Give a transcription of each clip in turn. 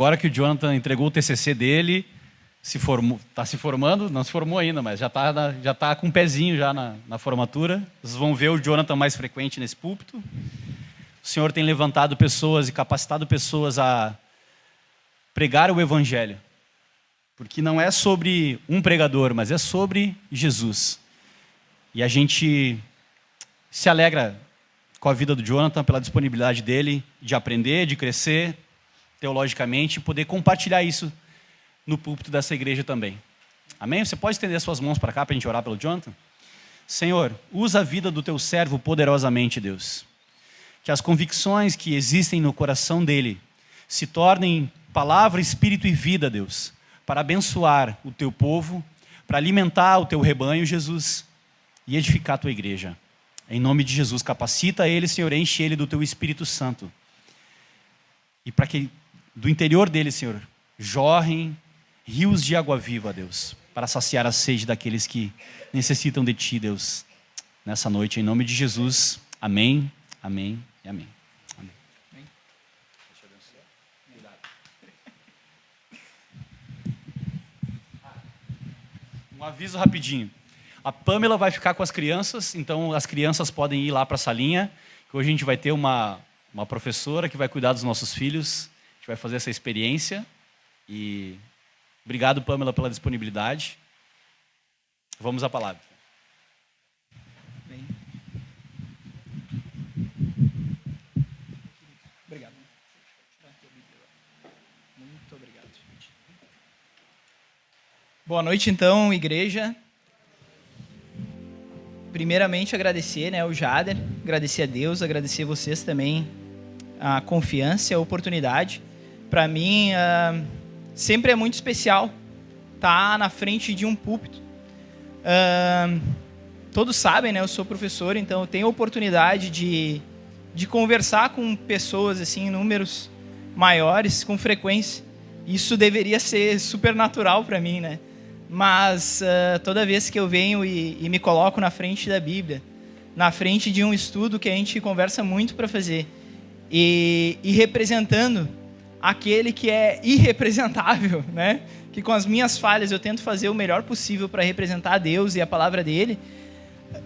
agora que o Jonathan entregou o TCC dele, está se formando, não se formou ainda, mas já tá com um pezinho já na formatura. Vocês vão ver o Jonathan mais frequente nesse púlpito. O Senhor tem levantado pessoas e capacitado pessoas a pregar o Evangelho. Porque não é sobre um pregador, mas é sobre Jesus. E a gente se alegra com a vida do Jonathan, pela disponibilidade dele de aprender, de crescer teologicamente e poder compartilhar isso no púlpito dessa igreja também. Amém? Você pode estender suas mãos para cá para a gente orar pelo Jonathan? Senhor, usa a vida do teu servo poderosamente, Deus. Que as convicções que existem no coração dele se tornem palavra, espírito e vida, Deus, para abençoar o teu povo, para alimentar o teu rebanho, Jesus, e edificar a tua igreja. Em nome de Jesus, capacita ele, Senhor, enche ele do teu Espírito Santo. E para que do interior dele, Senhor, jorrem rios de água viva, Deus, para saciar a sede daqueles que necessitam de ti, Deus, nessa noite. Em nome de Jesus, amém, amém e amém. Um aviso rapidinho. A Pamela vai ficar com as crianças, então as crianças podem ir lá para a salinha, que hoje a gente vai ter uma professora que vai cuidar dos nossos filhos, a gente vai fazer essa experiência. E obrigado, Pamela, pela disponibilidade. Vamos à palavra. Bem. Obrigado. Muito obrigado, gente. Boa noite, então, igreja. Primeiramente, agradecer, o Jader, agradecer a Deus, agradecer vocês também a confiança e a oportunidade. Para mim, sempre é muito especial estar na frente de um púlpito. Todos sabem, eu sou professor, então eu tenho a oportunidade de conversar com pessoas assim, em números maiores, com frequência. Isso deveria ser super natural para mim, Mas toda vez que eu venho e me coloco na frente da Bíblia, na frente de um estudo que a gente conversa muito para fazer, e representando aquele que é irrepresentável, que com as minhas falhas eu tento fazer o melhor possível para representar a Deus e a palavra dele,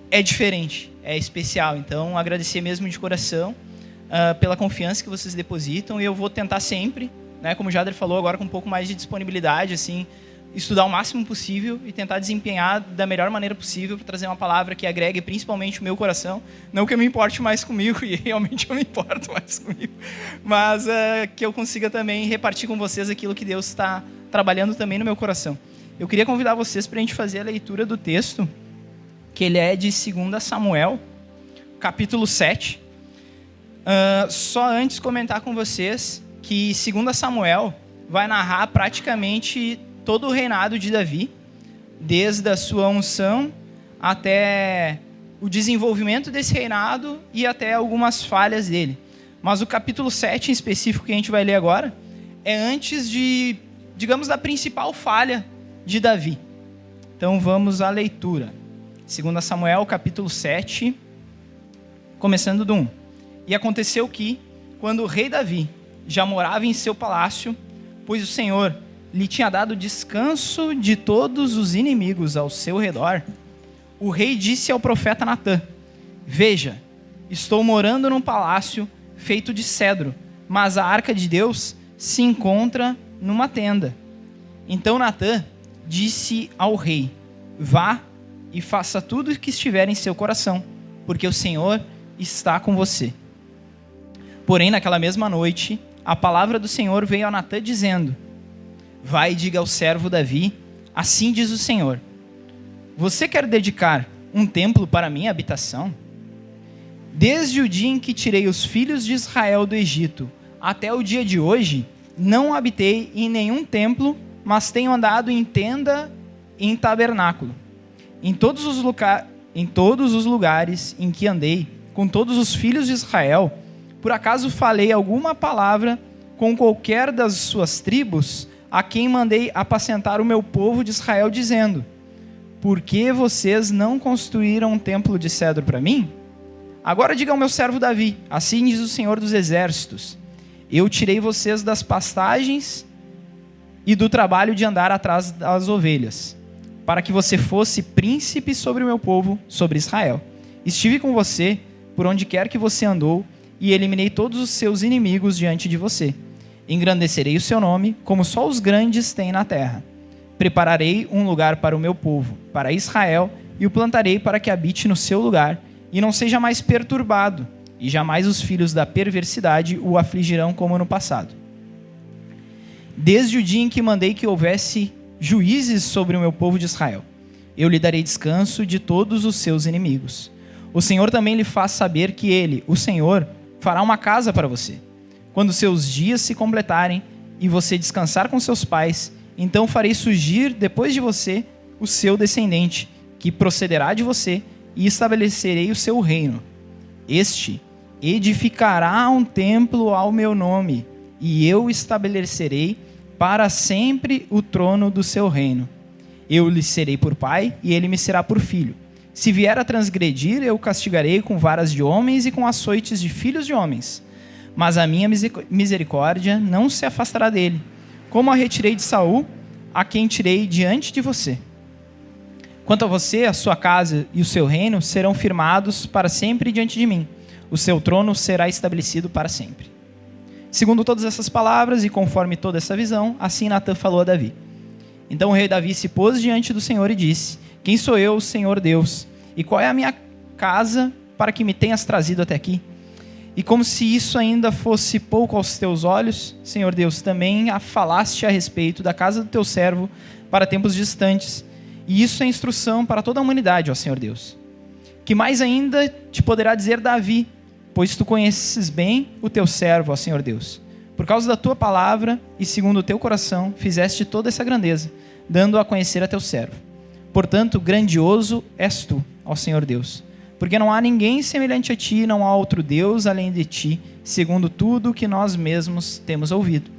é diferente, é especial. Então, agradecer mesmo de coração pela confiança que vocês depositam, e eu vou tentar sempre, como o Jader falou, agora com um pouco mais de disponibilidade, assim, estudar o máximo possível e tentar desempenhar da melhor maneira possível para trazer uma palavra que agregue principalmente o meu coração. Não que eu me importe mais comigo, e realmente eu me importo mais comigo, mas que eu consiga também repartir com vocês aquilo que Deus está trabalhando também no meu coração. Eu queria convidar vocês para a gente fazer a leitura do texto, que ele é de 2 Samuel, capítulo 7. Só antes comentar com vocês que 2 Samuel vai narrar praticamente todo o reinado de Davi, desde a sua unção até o desenvolvimento desse reinado e até algumas falhas dele. Mas o capítulo 7 em específico que a gente vai ler agora é antes da principal falha de Davi. Então vamos à leitura. 2 Samuel, capítulo 7, começando do 1. E aconteceu que, quando o rei Davi já morava em seu palácio, pois o Senhor lhe tinha dado descanso de todos os inimigos ao seu redor, o rei disse ao profeta Natã: Veja, estou morando num palácio feito de cedro, mas a arca de Deus se encontra numa tenda. Então Natã disse ao rei: Vá e faça tudo o que estiver em seu coração, porque o Senhor está com você. Porém, naquela mesma noite, a palavra do Senhor veio a Natã dizendo: Vai e diga ao servo Davi, assim diz o Senhor: Você quer dedicar um templo para a minha habitação? Desde o dia em que tirei os filhos de Israel do Egito até o dia de hoje, não habitei em nenhum templo, mas tenho andado em tenda e em tabernáculo. Em todos os lugares em que andei, com todos os filhos de Israel, por acaso falei alguma palavra com qualquer das suas tribos, a quem mandei apacentar o meu povo de Israel, dizendo: Por que vocês não construíram um templo de cedro para mim? Agora diga ao meu servo Davi, assim diz o Senhor dos Exércitos: Eu tirei vocês das pastagens e do trabalho de andar atrás das ovelhas, para que você fosse príncipe sobre o meu povo, sobre Israel. Estive com você por onde quer que você andou, e eliminei todos os seus inimigos diante de você. Engrandecerei o seu nome, como só os grandes têm na terra. Prepararei um lugar para o meu povo, para Israel, e o plantarei para que habite no seu lugar, e não seja mais perturbado, e jamais os filhos da perversidade o afligirão como no passado. Desde o dia em que mandei que houvesse juízes sobre o meu povo de Israel, eu lhe darei descanso de todos os seus inimigos. O Senhor também lhe faz saber que ele, o Senhor, fará uma casa para você. Quando seus dias se completarem e você descansar com seus pais, então farei surgir depois de você o seu descendente, que procederá de você, e estabelecerei o seu reino. Este edificará um templo ao meu nome, e eu estabelecerei para sempre o trono do seu reino. Eu lhe serei por pai, e ele me será por filho. Se vier a transgredir, eu o castigarei com varas de homens e com açoites de filhos de homens. Mas a minha misericórdia não se afastará dele, como a retirei de Saul, a quem tirei diante de você. Quanto a você, a sua casa e o seu reino serão firmados para sempre diante de mim. O seu trono será estabelecido para sempre. Segundo todas essas palavras e conforme toda essa visão, assim Natã falou a Davi. Então o rei Davi se pôs diante do Senhor e disse: Quem sou eu, Senhor Deus? E qual é a minha casa para que me tenhas trazido até aqui? E como se isso ainda fosse pouco aos teus olhos, Senhor Deus, também falaste a respeito da casa do teu servo para tempos distantes. E isso é instrução para toda a humanidade, ó Senhor Deus. Que mais ainda te poderá dizer Davi, pois tu conheces bem o teu servo, ó Senhor Deus. Por causa da tua palavra e segundo o teu coração, fizeste toda essa grandeza, dando a conhecer a teu servo. Portanto, grandioso és tu, ó Senhor Deus. Porque não há ninguém semelhante a ti, não há outro Deus além de ti, segundo tudo que nós mesmos temos ouvido.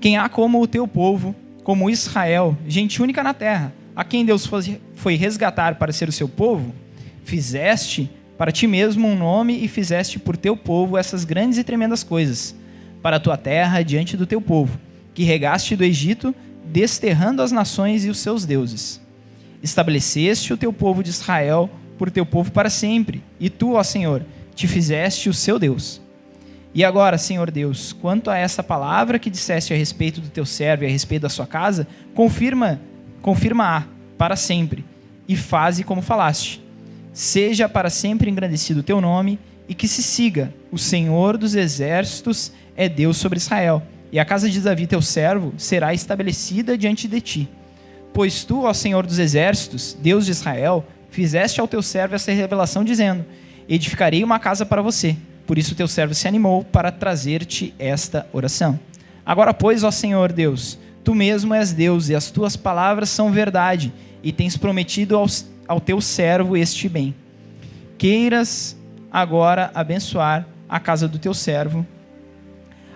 Quem há como o teu povo, como Israel, gente única na terra, a quem Deus foi resgatar para ser o seu povo? Fizeste para ti mesmo um nome e fizeste por teu povo essas grandes e tremendas coisas, para a tua terra diante do teu povo, que regaste do Egito, desterrando as nações e os seus deuses. Estabeleceste o teu povo de Israel por teu povo para sempre, e tu, ó Senhor, te fizeste o seu Deus. E agora, Senhor Deus, quanto a essa palavra que disseste a respeito do teu servo e a respeito da sua casa, confirma-a para sempre, e faze como falaste. Seja para sempre engrandecido o teu nome, e que se siga: o Senhor dos exércitos é Deus sobre Israel, e a casa de Davi teu servo será estabelecida diante de ti. Pois tu, ó Senhor dos exércitos, Deus de Israel, fizeste ao teu servo essa revelação, dizendo: edificarei uma casa para você. Por isso teu servo se animou para trazer-te esta oração. Agora, pois, ó Senhor Deus, tu mesmo és Deus, e as tuas palavras são verdade, e tens prometido ao teu servo este bem. Queiras agora abençoar a casa do teu servo,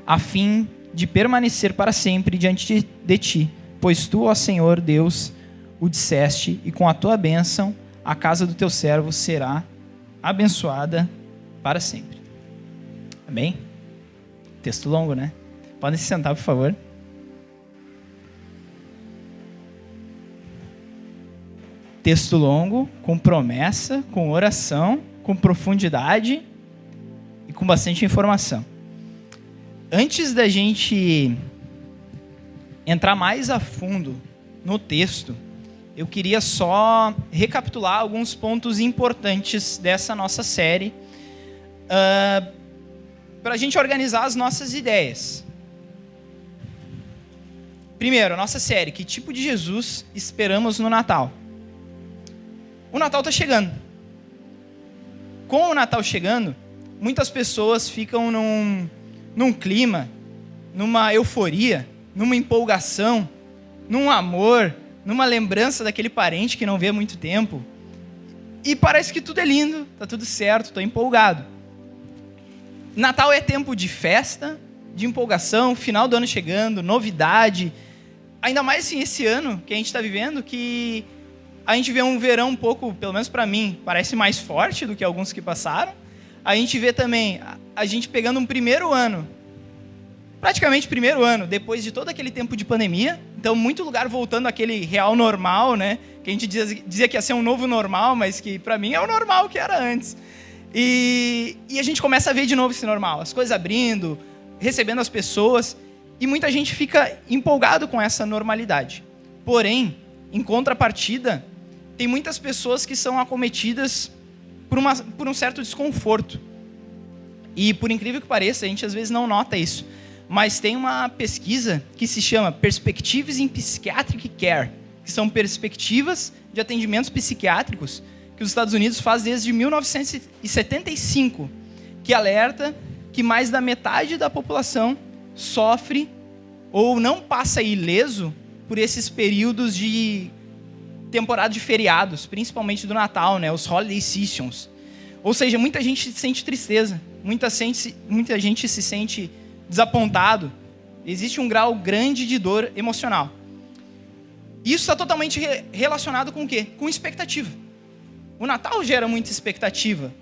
a fim de permanecer para sempre diante de ti, pois tu, ó Senhor Deus, o disseste, e com a tua bênção a casa do teu servo será abençoada para sempre. Amém? Texto longo, né? Podem se sentar, por favor. Texto longo, com promessa, com oração, com profundidade e com bastante informação. Antes da gente entrar mais a fundo no texto, eu queria só recapitular alguns pontos importantes dessa nossa série, para a gente organizar as nossas ideias. Primeiro, a nossa série: que tipo de Jesus esperamos no Natal? O Natal está chegando. Com o Natal chegando, muitas pessoas ficam num clima, numa euforia, numa empolgação, num amor, numa lembrança daquele parente que não vê há muito tempo. E parece que tudo é lindo, está tudo certo, estou empolgado. Natal é tempo de festa, de empolgação, final do ano chegando, novidade. Ainda mais assim, esse ano que a gente está vivendo, que a gente vê um verão um pouco, pelo menos para mim, parece mais forte do que alguns que passaram. A gente vê também a gente pegando um primeiro ano praticamente primeiro ano, depois de todo aquele tempo de pandemia, então muito lugar voltando àquele real normal, né? Que a gente dizia que ia ser um novo normal, mas que para mim é o normal que era antes. E a gente começa a ver de novo esse normal, as coisas abrindo, recebendo as pessoas, e muita gente fica empolgado com essa normalidade. Porém, em contrapartida, tem muitas pessoas que são acometidas por um certo desconforto. E por incrível que pareça, a gente às vezes não nota isso, mas tem uma pesquisa que se chama Perspectives in Psychiatric Care, que são perspectivas de atendimentos psiquiátricos que os Estados Unidos faz desde 1975, que alerta que mais da metade da população sofre ou não passa ileso por esses períodos de temporada de feriados, principalmente do Natal, né, os holiday seasons. Ou seja, muita gente sente tristeza, muita gente se sente desapontado. Existe um grau grande de dor emocional. Isso está totalmente relacionado com o quê? Com expectativa. O Natal gera muita expectativa.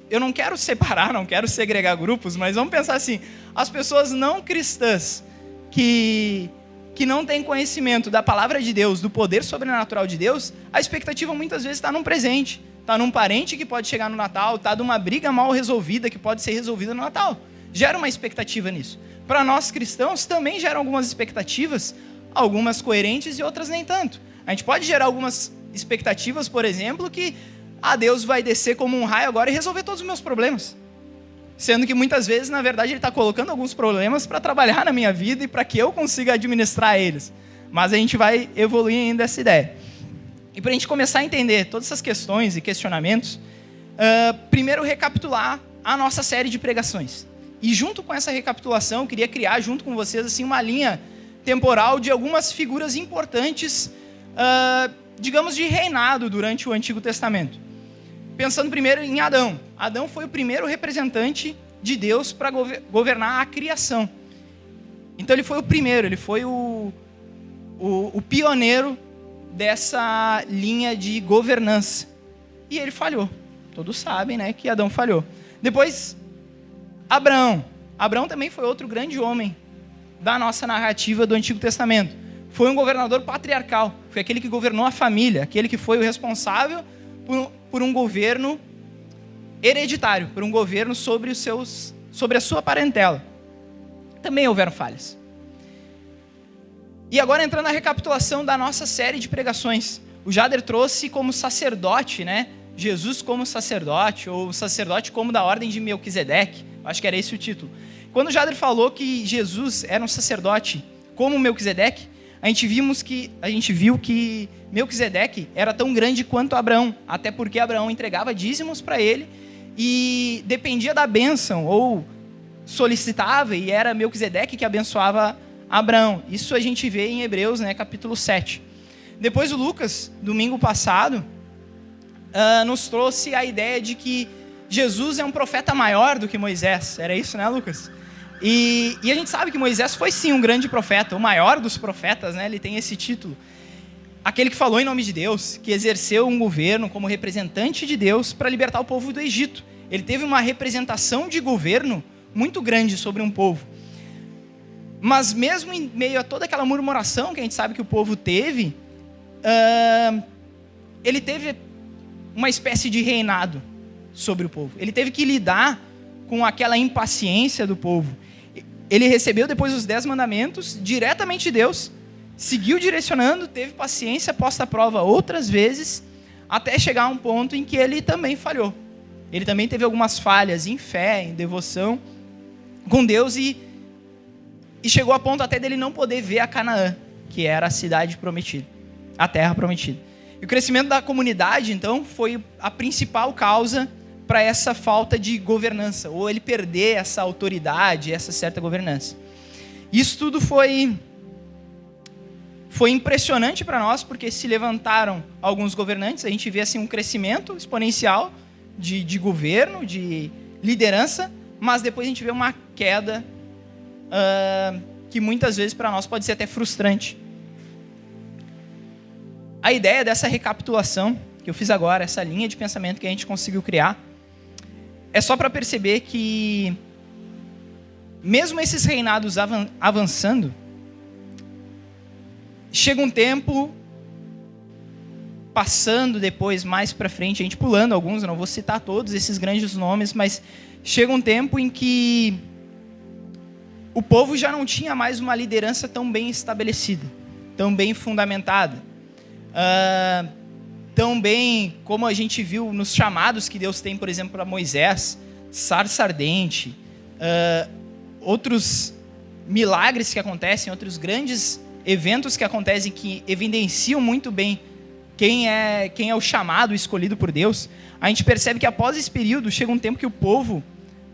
Eu não quero separar, não quero segregar grupos, mas vamos pensar assim, as pessoas não cristãs que não têm conhecimento da palavra de Deus, do poder sobrenatural de Deus, a expectativa muitas vezes está num presente, está num parente que pode chegar no Natal, está numa briga mal resolvida que pode ser resolvida no Natal. Gera uma expectativa nisso. Para nós cristãos também geram algumas expectativas, algumas coerentes e outras nem tanto. A gente pode gerar algumas expectativas, por exemplo, que Deus vai descer como um raio agora e resolver todos os meus problemas. Sendo que muitas vezes, na verdade, Ele está colocando alguns problemas para trabalhar na minha vida e para que eu consiga administrar eles. Mas a gente vai evoluir ainda essa ideia. E para a gente começar a entender todas essas questões e questionamentos, primeiro recapitular a nossa série de pregações. E junto com essa recapitulação, eu queria criar junto com vocês assim, uma linha temporal de algumas figuras importantes, digamos, de reinado durante o Antigo Testamento. Pensando primeiro em Adão. Adão foi o primeiro representante de Deus para governar a criação. Então ele foi o primeiro, ele foi o pioneiro dessa linha de governança. E ele falhou. Todos sabem, né, que Adão falhou. Depois, Abraão. Abraão também foi outro grande homem da nossa narrativa do Antigo Testamento. Foi um governador patriarcal. Foi aquele que governou a família, aquele que foi o responsável por um governo hereditário, por um governo sobre a sua parentela. Também houveram falhas. E agora entrando na recapitulação da nossa série de pregações. O Jader trouxe como sacerdote, né? Jesus como sacerdote, ou sacerdote como da ordem de Melquisedeque. Acho que era esse o título. Quando o Jader falou que Jesus era um sacerdote como Melquisedeque, a gente viu que Melquisedeque era tão grande quanto Abraão, até porque Abraão entregava dízimos para ele e dependia da bênção, ou solicitava, e era Melquisedeque que abençoava Abraão. Isso a gente vê em Hebreus, né, capítulo 7. Depois o Lucas, domingo passado, nos trouxe a ideia de que Jesus é um profeta maior do que Moisés. Era isso, né, Lucas? E a gente sabe que Moisés foi sim um grande profeta, o maior dos profetas, né? Ele tem esse título. Aquele que falou em nome de Deus, que exerceu um governo como representante de Deus para libertar o povo do Egito. Ele teve uma representação de governo muito grande sobre um povo. Mas mesmo em meio a toda aquela murmuração que a gente sabe que o povo teve, ele teve uma espécie de reinado sobre o povo. Ele teve que lidar com aquela impaciência do povo. Ele recebeu depois os 10 mandamentos diretamente de Deus, seguiu direcionando, teve paciência, posta à prova outras vezes, até chegar a um ponto em que ele também falhou. Ele também teve algumas falhas em fé, em devoção com Deus, e chegou a ponto até dele não poder ver a Canaã, que era a cidade prometida, a terra prometida. E o crescimento da comunidade, então, foi a principal causa para essa falta de governança, ou ele perder essa autoridade, essa certa governança. Isso tudo foi impressionante para nós, porque se levantaram alguns governantes, a gente vê assim, um crescimento exponencial de governo, de liderança, mas depois a gente vê uma queda que muitas vezes para nós pode ser até frustrante. A ideia dessa recapitulação que eu fiz agora, essa linha de pensamento que a gente conseguiu criar, é só para perceber que mesmo esses reinados avançando, chega um tempo, passando depois, mais para frente, a gente pulando alguns, eu não vou citar todos esses grandes nomes, mas chega um tempo em que o povo já não tinha mais uma liderança tão bem estabelecida, tão bem fundamentada, tão bem como a gente viu nos chamados que Deus tem, por exemplo, para Moisés, sarça ardente, outros milagres que acontecem, outros grandes eventos que acontecem que evidenciam muito bem quem é o chamado escolhido por Deus. A gente percebe que após esse período chega um tempo que o povo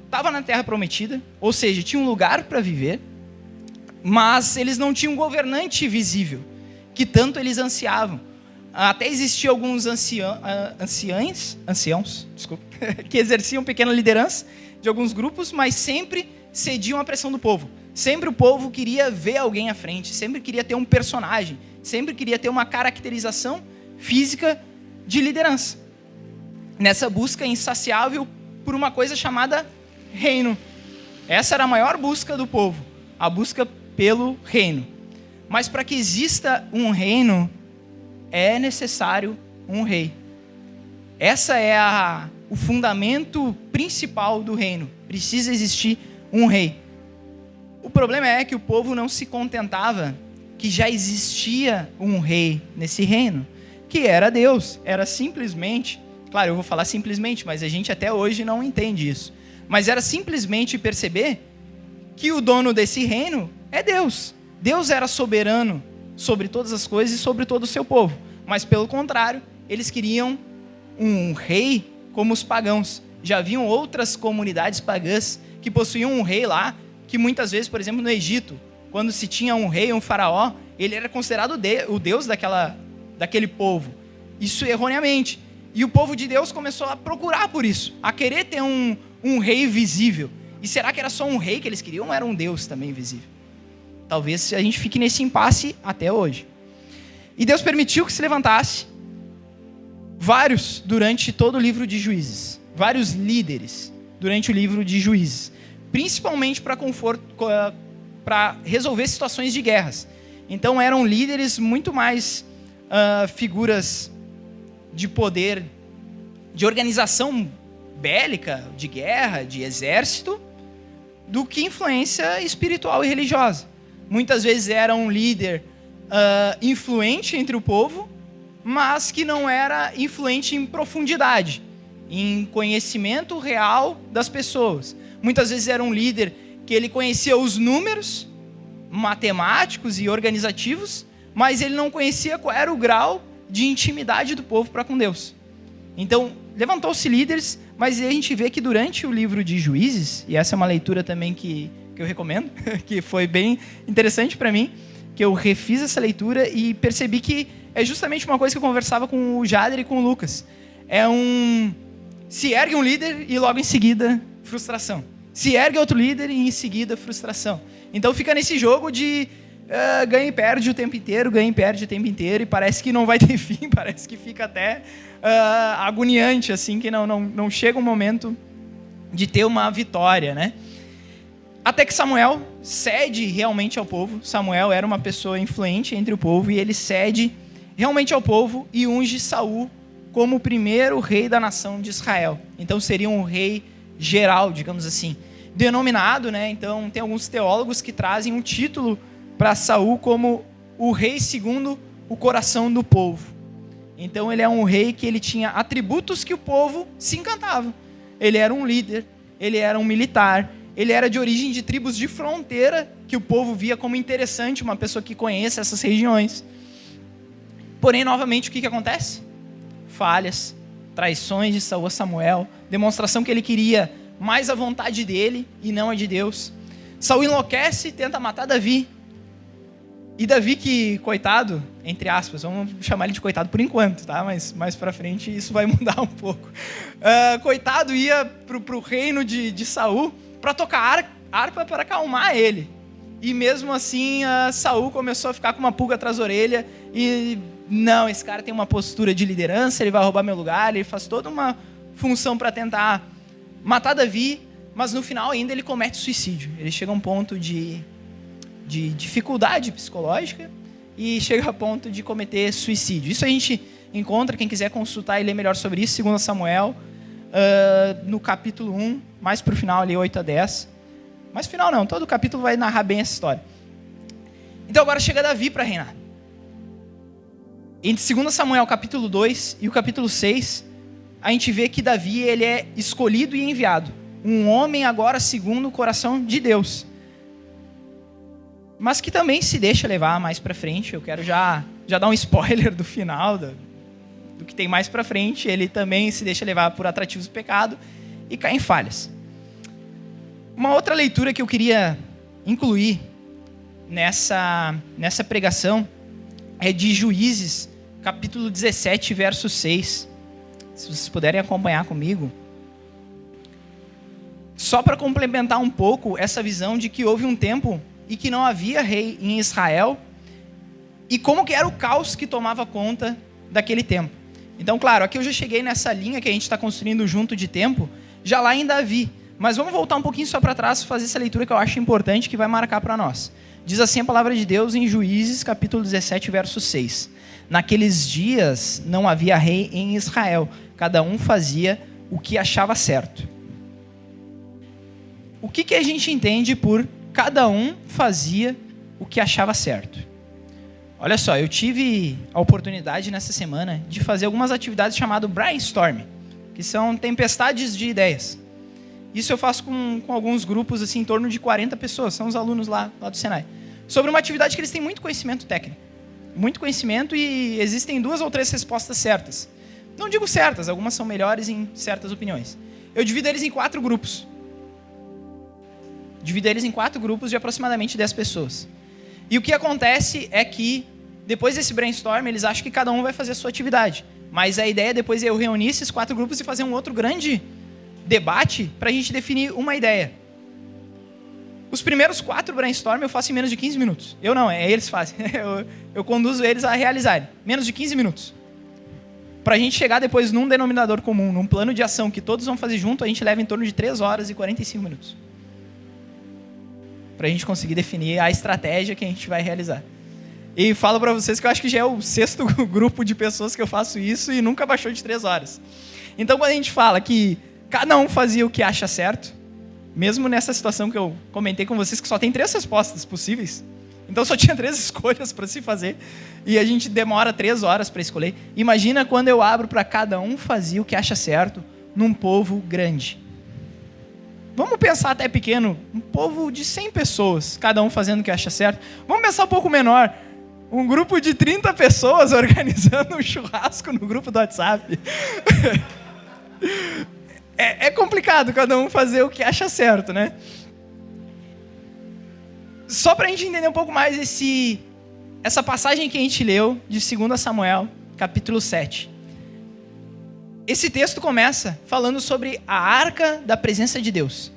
estava na Terra Prometida, ou seja, tinha um lugar para viver, mas eles não tinham um governante visível, que tanto eles ansiavam. Até existiam alguns anciãos, que exerciam pequena liderança de alguns grupos, mas sempre cediam à pressão do povo. Sempre o povo queria ver alguém à frente, sempre queria ter um personagem, sempre queria ter uma caracterização física de liderança. Nessa busca insaciável por uma coisa chamada reino. Essa era a maior busca do povo, a busca pelo reino. Mas para que exista um reino, é necessário um rei. Essa é o fundamento principal do reino. Precisa existir um rei. O problema é que o povo não se contentava que já existia um rei nesse reino, que era Deus. Era simplesmente, claro, eu vou falar simplesmente, mas a gente até hoje não entende isso. Mas era simplesmente perceber que o dono desse reino é Deus. Deus era soberano sobre todas as coisas e sobre todo o seu povo. Mas, pelo contrário, eles queriam um rei como os pagãos. Já haviam outras comunidades pagãs que possuíam um rei lá, que muitas vezes, por exemplo, no Egito, quando se tinha um rei, um faraó, ele era considerado o deus daquele povo. Isso erroneamente. E o povo de Deus começou a procurar por isso, a querer ter um rei visível. E será que era só um rei que eles queriam ou era um deus também visível? Talvez a gente fique nesse impasse até hoje. E Deus permitiu que se levantasse vários durante todo o livro de Juízes. Vários líderes durante o livro de Juízes. Principalmente para resolver situações de guerras. Então eram líderes muito mais figuras de poder, de organização bélica, de guerra, de exército, do que influência espiritual e religiosa. Muitas vezes era um líder influente entre o povo, mas que não era influente em profundidade, em conhecimento real das pessoas. Muitas vezes era um líder que ele conhecia os números matemáticos e organizativos, mas ele não conhecia qual era o grau de intimidade do povo para com Deus. Então, levantou-se líderes, mas a gente vê que durante o livro de Juízes, e essa é uma leitura também que eu recomendo, que foi bem interessante para mim, que eu refiz essa leitura e percebi que é justamente uma coisa que eu conversava com o Jader e com o Lucas. Se ergue um líder e logo em seguida, frustração. Se ergue outro líder e em seguida, frustração. Então fica nesse jogo de ganha e perde o tempo inteiro, ganha e perde o tempo inteiro, e parece que não vai ter fim, parece que fica até agoniante, assim, que não chega um momento de ter uma vitória, né? Até que Samuel cede realmente ao povo. Samuel era uma pessoa influente entre o povo e ele cede realmente ao povo e unge Saul como o primeiro rei da nação de Israel. Então seria um rei geral, digamos assim, denominado, né? Então tem alguns teólogos que trazem um título para Saul como o rei segundo o coração do povo. Então ele é um rei que ele tinha atributos que o povo se encantava. Ele era um líder, ele era um militar, ele era de origem de tribos de fronteira, que o povo via como interessante, uma pessoa que conheça essas regiões. Porém, novamente, o que acontece? Falhas, traições de Saul a Samuel, demonstração que ele queria mais a vontade dele e não a de Deus. Saul enlouquece e tenta matar Davi. E Davi, que, coitado, entre aspas, vamos chamar ele de coitado por enquanto, tá? Mas mais pra frente isso vai mudar um pouco. Coitado ia pro reino de Saul para tocar harpa para acalmar ele. E mesmo assim, Saul começou a ficar com uma pulga atrás da orelha e não, esse cara tem uma postura de liderança, ele vai roubar meu lugar, ele faz toda uma função para tentar matar Davi. mas no final ainda ele comete suicídio. Ele chega a um ponto de dificuldade psicológica e chega a ponto de cometer suicídio. Isso a gente encontra, quem quiser consultar e ler melhor sobre isso, 2 Samuel, no capítulo 1, mais para o final ali, 8 a 10. Mas final não, todo o capítulo vai narrar bem essa história. Então agora chega Davi para reinar. Entre 2 Samuel capítulo 2 e o capítulo 6, a gente vê que Davi ele é escolhido e enviado. Um homem agora segundo o coração de Deus. Mas que também se deixa levar mais para frente. Eu quero já dar um spoiler do final, do que tem mais para frente. Ele também se deixa levar por atrativos do pecado e cai em falhas. Uma outra leitura que eu queria incluir nessa pregação é de Juízes, capítulo 17, verso 6. Se vocês puderem acompanhar comigo. Só para complementar um pouco essa visão de que houve um tempo e que não havia rei em Israel e como que era o caos que tomava conta daquele tempo. Então, claro, aqui eu já cheguei nessa linha que a gente está construindo junto de tempo, já lá em Davi. Mas vamos voltar um pouquinho só para trás e fazer essa leitura que eu acho importante, que vai marcar para nós. Diz assim a palavra de Deus em Juízes, capítulo 17, verso 6. Naqueles dias não havia rei em Israel, cada um fazia o que achava certo. O que a gente entende por cada um fazia o que achava certo? Olha só, eu tive a oportunidade nessa semana de fazer algumas atividades chamadas brainstorm, que são tempestades de ideias. Isso eu faço com alguns grupos, assim, em torno de 40 pessoas, são os alunos lá do Senai. Sobre uma atividade que eles têm muito conhecimento técnico. Muito conhecimento e existem 2 ou 3 respostas certas. Não digo certas, algumas são melhores em certas opiniões. Eu divido eles em 4 grupos. Divido eles em 4 grupos de aproximadamente 10 pessoas. E o que acontece é que, depois desse brainstorm, eles acham que cada um vai fazer a sua atividade. Mas a ideia depois é eu reunir esses 4 grupos e fazer um outro grande debate para a gente definir uma ideia. Os primeiros 4 brainstorm eu faço em menos de 15 minutos. Eu não, eles fazem. Eu conduzo eles a realizarem. Menos de 15 minutos. Para a gente chegar depois num denominador comum, num plano de ação que todos vão fazer junto, a gente leva em torno de 3 horas e 45 minutos. Para a gente conseguir definir a estratégia que a gente vai realizar. E falo para vocês que eu acho que já é o 6º grupo de pessoas que eu faço isso e nunca baixou de 3 horas. Então, quando a gente fala que cada um fazia o que acha certo, mesmo nessa situação que eu comentei com vocês, que só tem 3 respostas possíveis, então só tinha 3 escolhas para se fazer, e a gente demora 3 horas para escolher. Imagina quando eu abro para cada um fazia o que acha certo num povo grande. Vamos pensar até pequeno, um povo de 100 pessoas, cada um fazendo o que acha certo. Vamos pensar um pouco menor, um grupo de 30 pessoas organizando um churrasco no grupo do WhatsApp. É complicado cada um fazer o que acha certo, né? Só para a gente entender um pouco mais essa passagem que a gente leu de 2 Samuel, capítulo 7. Esse texto começa falando sobre a arca da presença de Deus.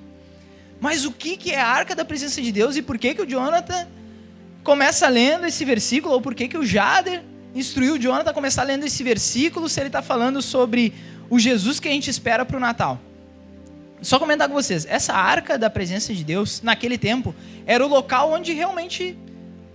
Mas o que é a arca da presença de Deus e por que o Jonathan começa lendo esse versículo, ou por que o Jader instruiu o Jonathan a começar lendo esse versículo se ele está falando sobre o Jesus que a gente espera para o Natal? Só comentar com vocês, essa arca da presença de Deus, naquele tempo, era o local onde realmente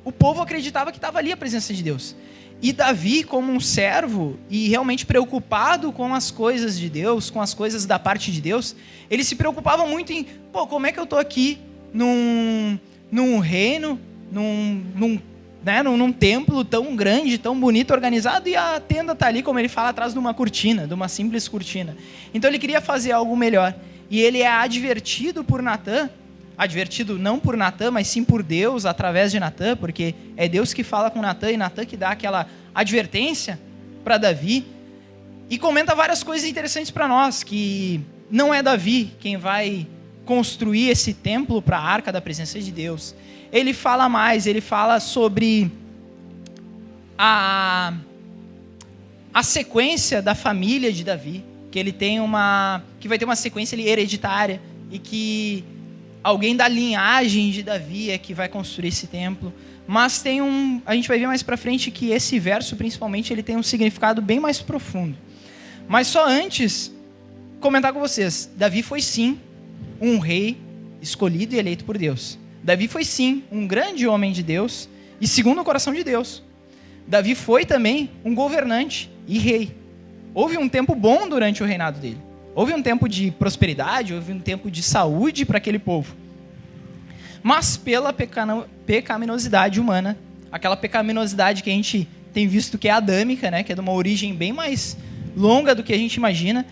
o povo acreditava que estava ali a presença de Deus. E Davi, como um servo e realmente preocupado com as coisas de Deus, com as coisas da parte de Deus, ele se preocupava muito em, como é que eu estou aqui num reino, num templo tão grande, tão bonito, organizado, e a tenda está ali, como ele fala, atrás de uma cortina, de uma simples cortina. Então ele queria fazer algo melhor. E ele é advertido por Natã, advertido não por Natã, mas sim por Deus, através de Natã, porque é Deus que fala com Natã, e Natã que dá aquela advertência para Davi, e comenta várias coisas interessantes para nós, que não é Davi quem vai construir esse templo para a arca da presença de Deus. Ele fala mais, ele fala sobre a sequência da família de Davi, que ele tem que vai ter uma sequência ali hereditária, e que alguém da linhagem de Davi é que vai construir esse templo. Mas a gente vai ver mais para frente que esse verso, principalmente, ele tem um significado bem mais profundo. Mas só antes, comentar com vocês, Davi foi sim um rei escolhido e eleito por Deus. Davi foi sim um grande homem de Deus e segundo o coração de Deus. Davi foi também um governante e rei. Houve um tempo bom durante o reinado dele. Houve um tempo de prosperidade, houve um tempo de saúde para aquele povo. Mas pela pecaminosidade humana, aquela pecaminosidade que a gente tem visto que é adâmica, né, que é de uma origem bem mais longa do que a gente imagina,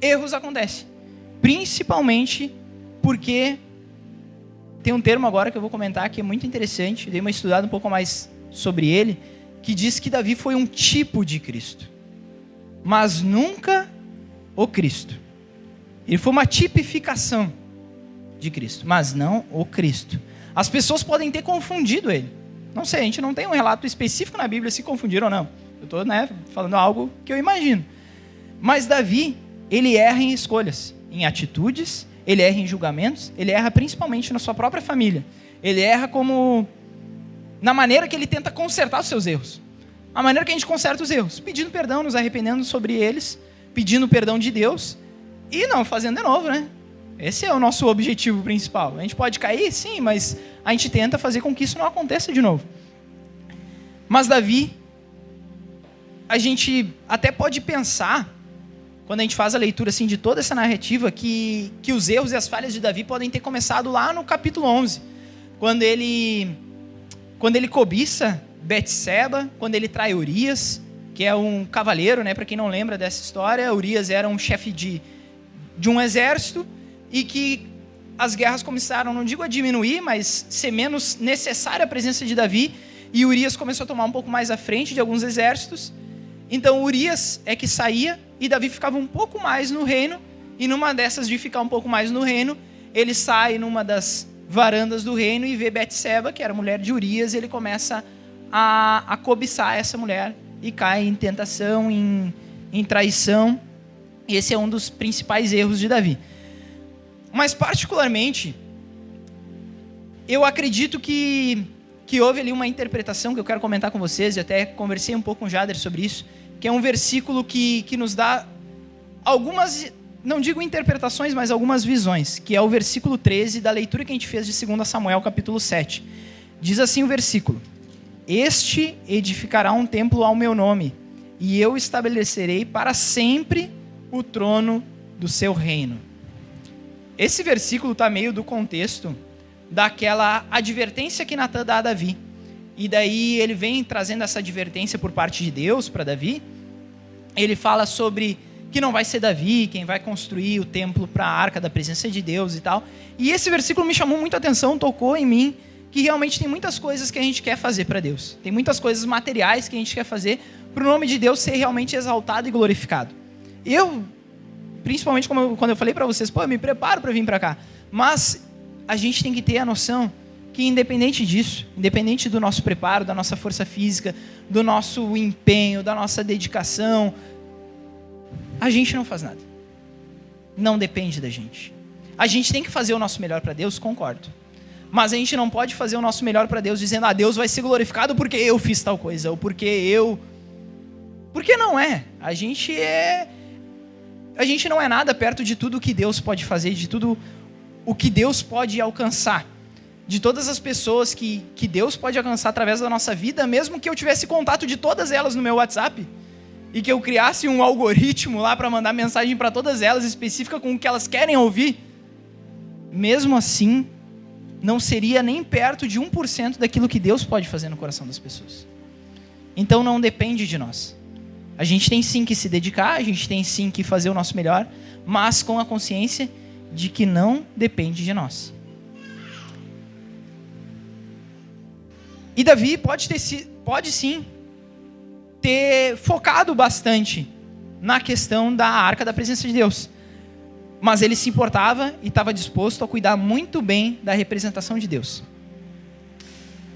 erros acontecem. Principalmente porque tem um termo agora que eu vou comentar que é muito interessante, eu dei uma estudada um pouco mais sobre ele, que diz que Davi foi um tipo de Cristo, mas nunca o Cristo. Ele foi uma tipificação de Cristo, mas não o Cristo. As pessoas podem ter confundido ele. Não sei, a gente não tem um relato específico na Bíblia se confundiram ou não. Eu estou falando algo que eu imagino. Mas Davi, ele erra em escolhas, em atitudes, ele erra em julgamentos, ele erra principalmente na sua própria família. Ele erra na maneira que ele tenta consertar os seus erros. A maneira que a gente conserta os erros, pedindo perdão, nos arrependendo sobre eles, pedindo perdão de Deus e não fazendo de novo, né? Esse é o nosso objetivo principal. A gente pode cair, sim, mas a gente tenta fazer com que isso não aconteça de novo. Mas Davi, a gente até pode pensar, quando a gente faz a leitura assim, de toda essa narrativa, que os erros e as falhas de Davi podem ter começado lá no capítulo 11, quando ele cobiça Betseba, quando ele trai Urias, que é um cavaleiro, né? Para quem não lembra dessa história, Urias era um chefe de um exército, e que as guerras começaram, não digo a diminuir, mas ser menos necessária a presença de Davi, e Urias começou a tomar um pouco mais à frente de alguns exércitos. Então Urias é que saía, e Davi ficava um pouco mais no reino, e numa dessas de ficar um pouco mais no reino, ele sai numa das varandas do reino e vê Betseba, que era mulher de Urias, e ele começa a cobiçar essa mulher, e cai em tentação, em traição. E esse é um dos principais erros de Davi. Mas, particularmente, eu acredito que houve ali uma interpretação que eu quero comentar com vocês, e até conversei um pouco com o Jader sobre isso, que é um versículo que nos dá algumas, não digo interpretações, mas algumas visões, que é o versículo 13 da leitura que a gente fez de 2 Samuel, capítulo 7. Diz assim o versículo: Este edificará um templo ao meu nome, e eu estabelecerei para sempre o trono do seu reino. Esse versículo está meio do contexto daquela advertência que Natã dá a Davi. E daí ele vem trazendo essa advertência por parte de Deus para Davi. Ele fala sobre que não vai ser Davi quem vai construir o templo para a arca da presença de Deus e tal. E esse versículo me chamou muito a atenção, tocou em mim, que realmente tem muitas coisas que a gente quer fazer para Deus. Tem muitas coisas materiais que a gente quer fazer para o nome de Deus ser realmente exaltado e glorificado. Eu, principalmente quando eu falei para vocês, eu me preparo para vir para cá. Mas a gente tem que ter a noção que independente disso, independente do nosso preparo, da nossa força física, do nosso empenho, da nossa dedicação, a gente não faz nada. Não depende da gente. A gente tem que fazer o nosso melhor para Deus, concordo. Mas a gente não pode fazer o nosso melhor para Deus dizendo, Deus vai ser glorificado porque eu fiz tal coisa, ou porque eu... Porque não é. A gente não é nada perto de tudo o que Deus pode fazer, de tudo o que Deus pode alcançar. De todas as pessoas que Deus pode alcançar através da nossa vida, mesmo que eu tivesse contato de todas elas no meu WhatsApp, e que eu criasse um algoritmo lá para mandar mensagem para todas elas, específica com o que elas querem ouvir, mesmo assim, não seria nem perto de 1% daquilo que Deus pode fazer no coração das pessoas. Então não depende de nós. A gente tem sim que se dedicar, a gente tem sim que fazer o nosso melhor, mas com a consciência de que não depende de nós. E Davi pode sim ter focado bastante na questão da arca da presença de Deus. Mas ele se importava e estava disposto a cuidar muito bem da representação de Deus.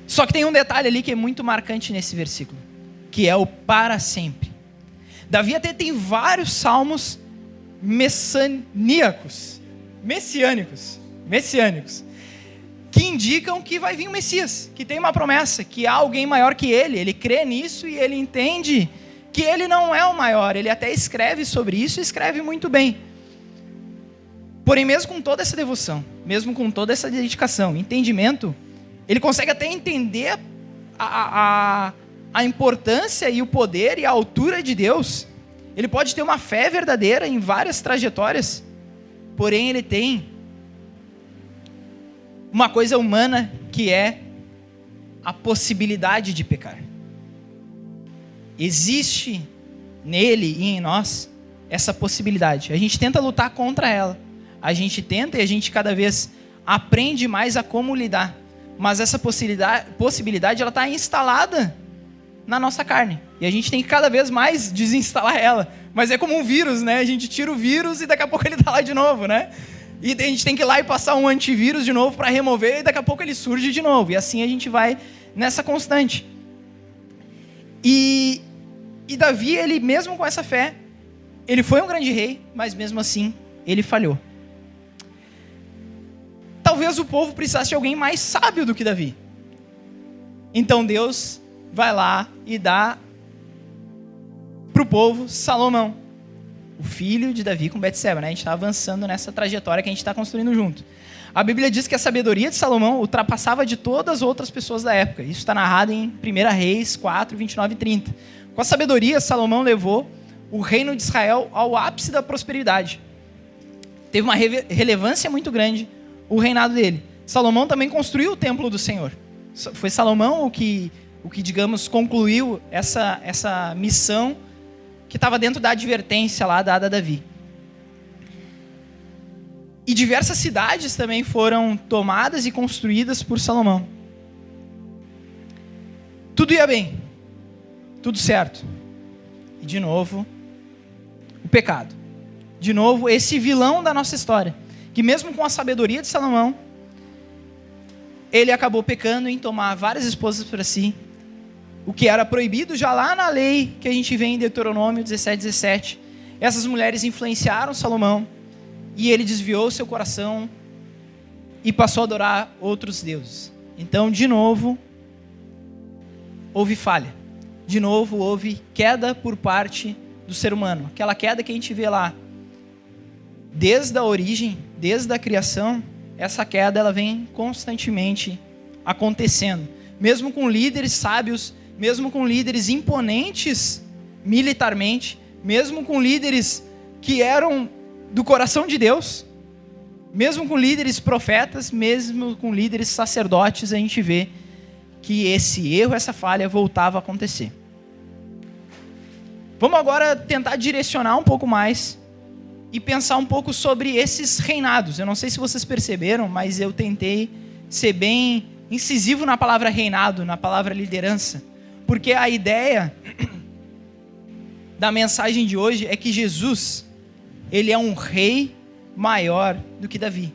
Só que tem um detalhe ali que é muito marcante nesse versículo, que é o para sempre. Davi até tem vários salmos messiânicos, que indicam que vai vir o Messias, que tem uma promessa, que há alguém maior que ele crê nisso e ele entende que ele não é o maior, ele até escreve sobre isso e escreve muito bem. Porém, mesmo com toda essa devoção, mesmo com toda essa dedicação, entendimento, ele consegue até entender a importância e o poder e a altura de Deus. Ele pode ter uma fé verdadeira em várias trajetórias, porém ele tem uma coisa humana que é a possibilidade de pecar. Existe nele e em nós essa possibilidade. A gente tenta lutar contra ela. A gente tenta e a gente cada vez aprende mais a como lidar. Mas essa possibilidade ela está instalada na nossa carne. E a gente tem que cada vez mais desinstalar ela. Mas é como um vírus, né? A gente tira o vírus e daqui a pouco ele está lá de novo, né? E a gente tem que ir lá e passar um antivírus de novo para remover e daqui a pouco ele surge de novo. E assim a gente vai nessa constante. E Davi, ele mesmo com essa fé, ele foi um grande rei, mas mesmo assim ele falhou. Talvez o povo precisasse de alguém mais sábio do que Davi. Então Deus vai lá e dá para o povo Salomão, o filho de Davi com Betseba, né? A gente está avançando nessa trajetória que a gente está construindo junto. A Bíblia diz que a sabedoria de Salomão ultrapassava de todas as outras pessoas da época. Isso está narrado em 1 Reis 4, 29 e 30. Com a sabedoria, Salomão levou o reino de Israel ao ápice da prosperidade. Teve uma relevância muito grande o reinado dele. Salomão também construiu o templo do Senhor. Foi Salomão o que digamos, concluiu essa missão que estava dentro da advertência lá dada a Davi. E diversas cidades também foram tomadas e construídas por Salomão. Tudo ia bem. Tudo certo. E de novo, o pecado. De novo, esse vilão da nossa história. Que mesmo com a sabedoria de Salomão, ele acabou pecando em tomar várias esposas para si, o que era proibido já lá na lei que a gente vê em Deuteronômio 17:17. Essas mulheres influenciaram Salomão e ele desviou seu coração e passou a adorar outros deuses. Então, de novo, houve falha. De novo, houve queda por parte do ser humano. Aquela queda que a gente vê lá, desde a origem, desde a criação, essa queda ela vem constantemente acontecendo. Mesmo com líderes sábios, mesmo com líderes imponentes militarmente, mesmo com líderes que eram do coração de Deus, mesmo com líderes profetas, mesmo com líderes sacerdotes, a gente vê que esse erro, essa falha voltava a acontecer. Vamos agora tentar direcionar um pouco mais e pensar um pouco sobre esses reinados. Eu não sei se vocês perceberam, mas eu tentei ser bem incisivo na palavra reinado, na palavra liderança, porque a ideia da mensagem de hoje é que Jesus, ele é um rei maior do que Davi.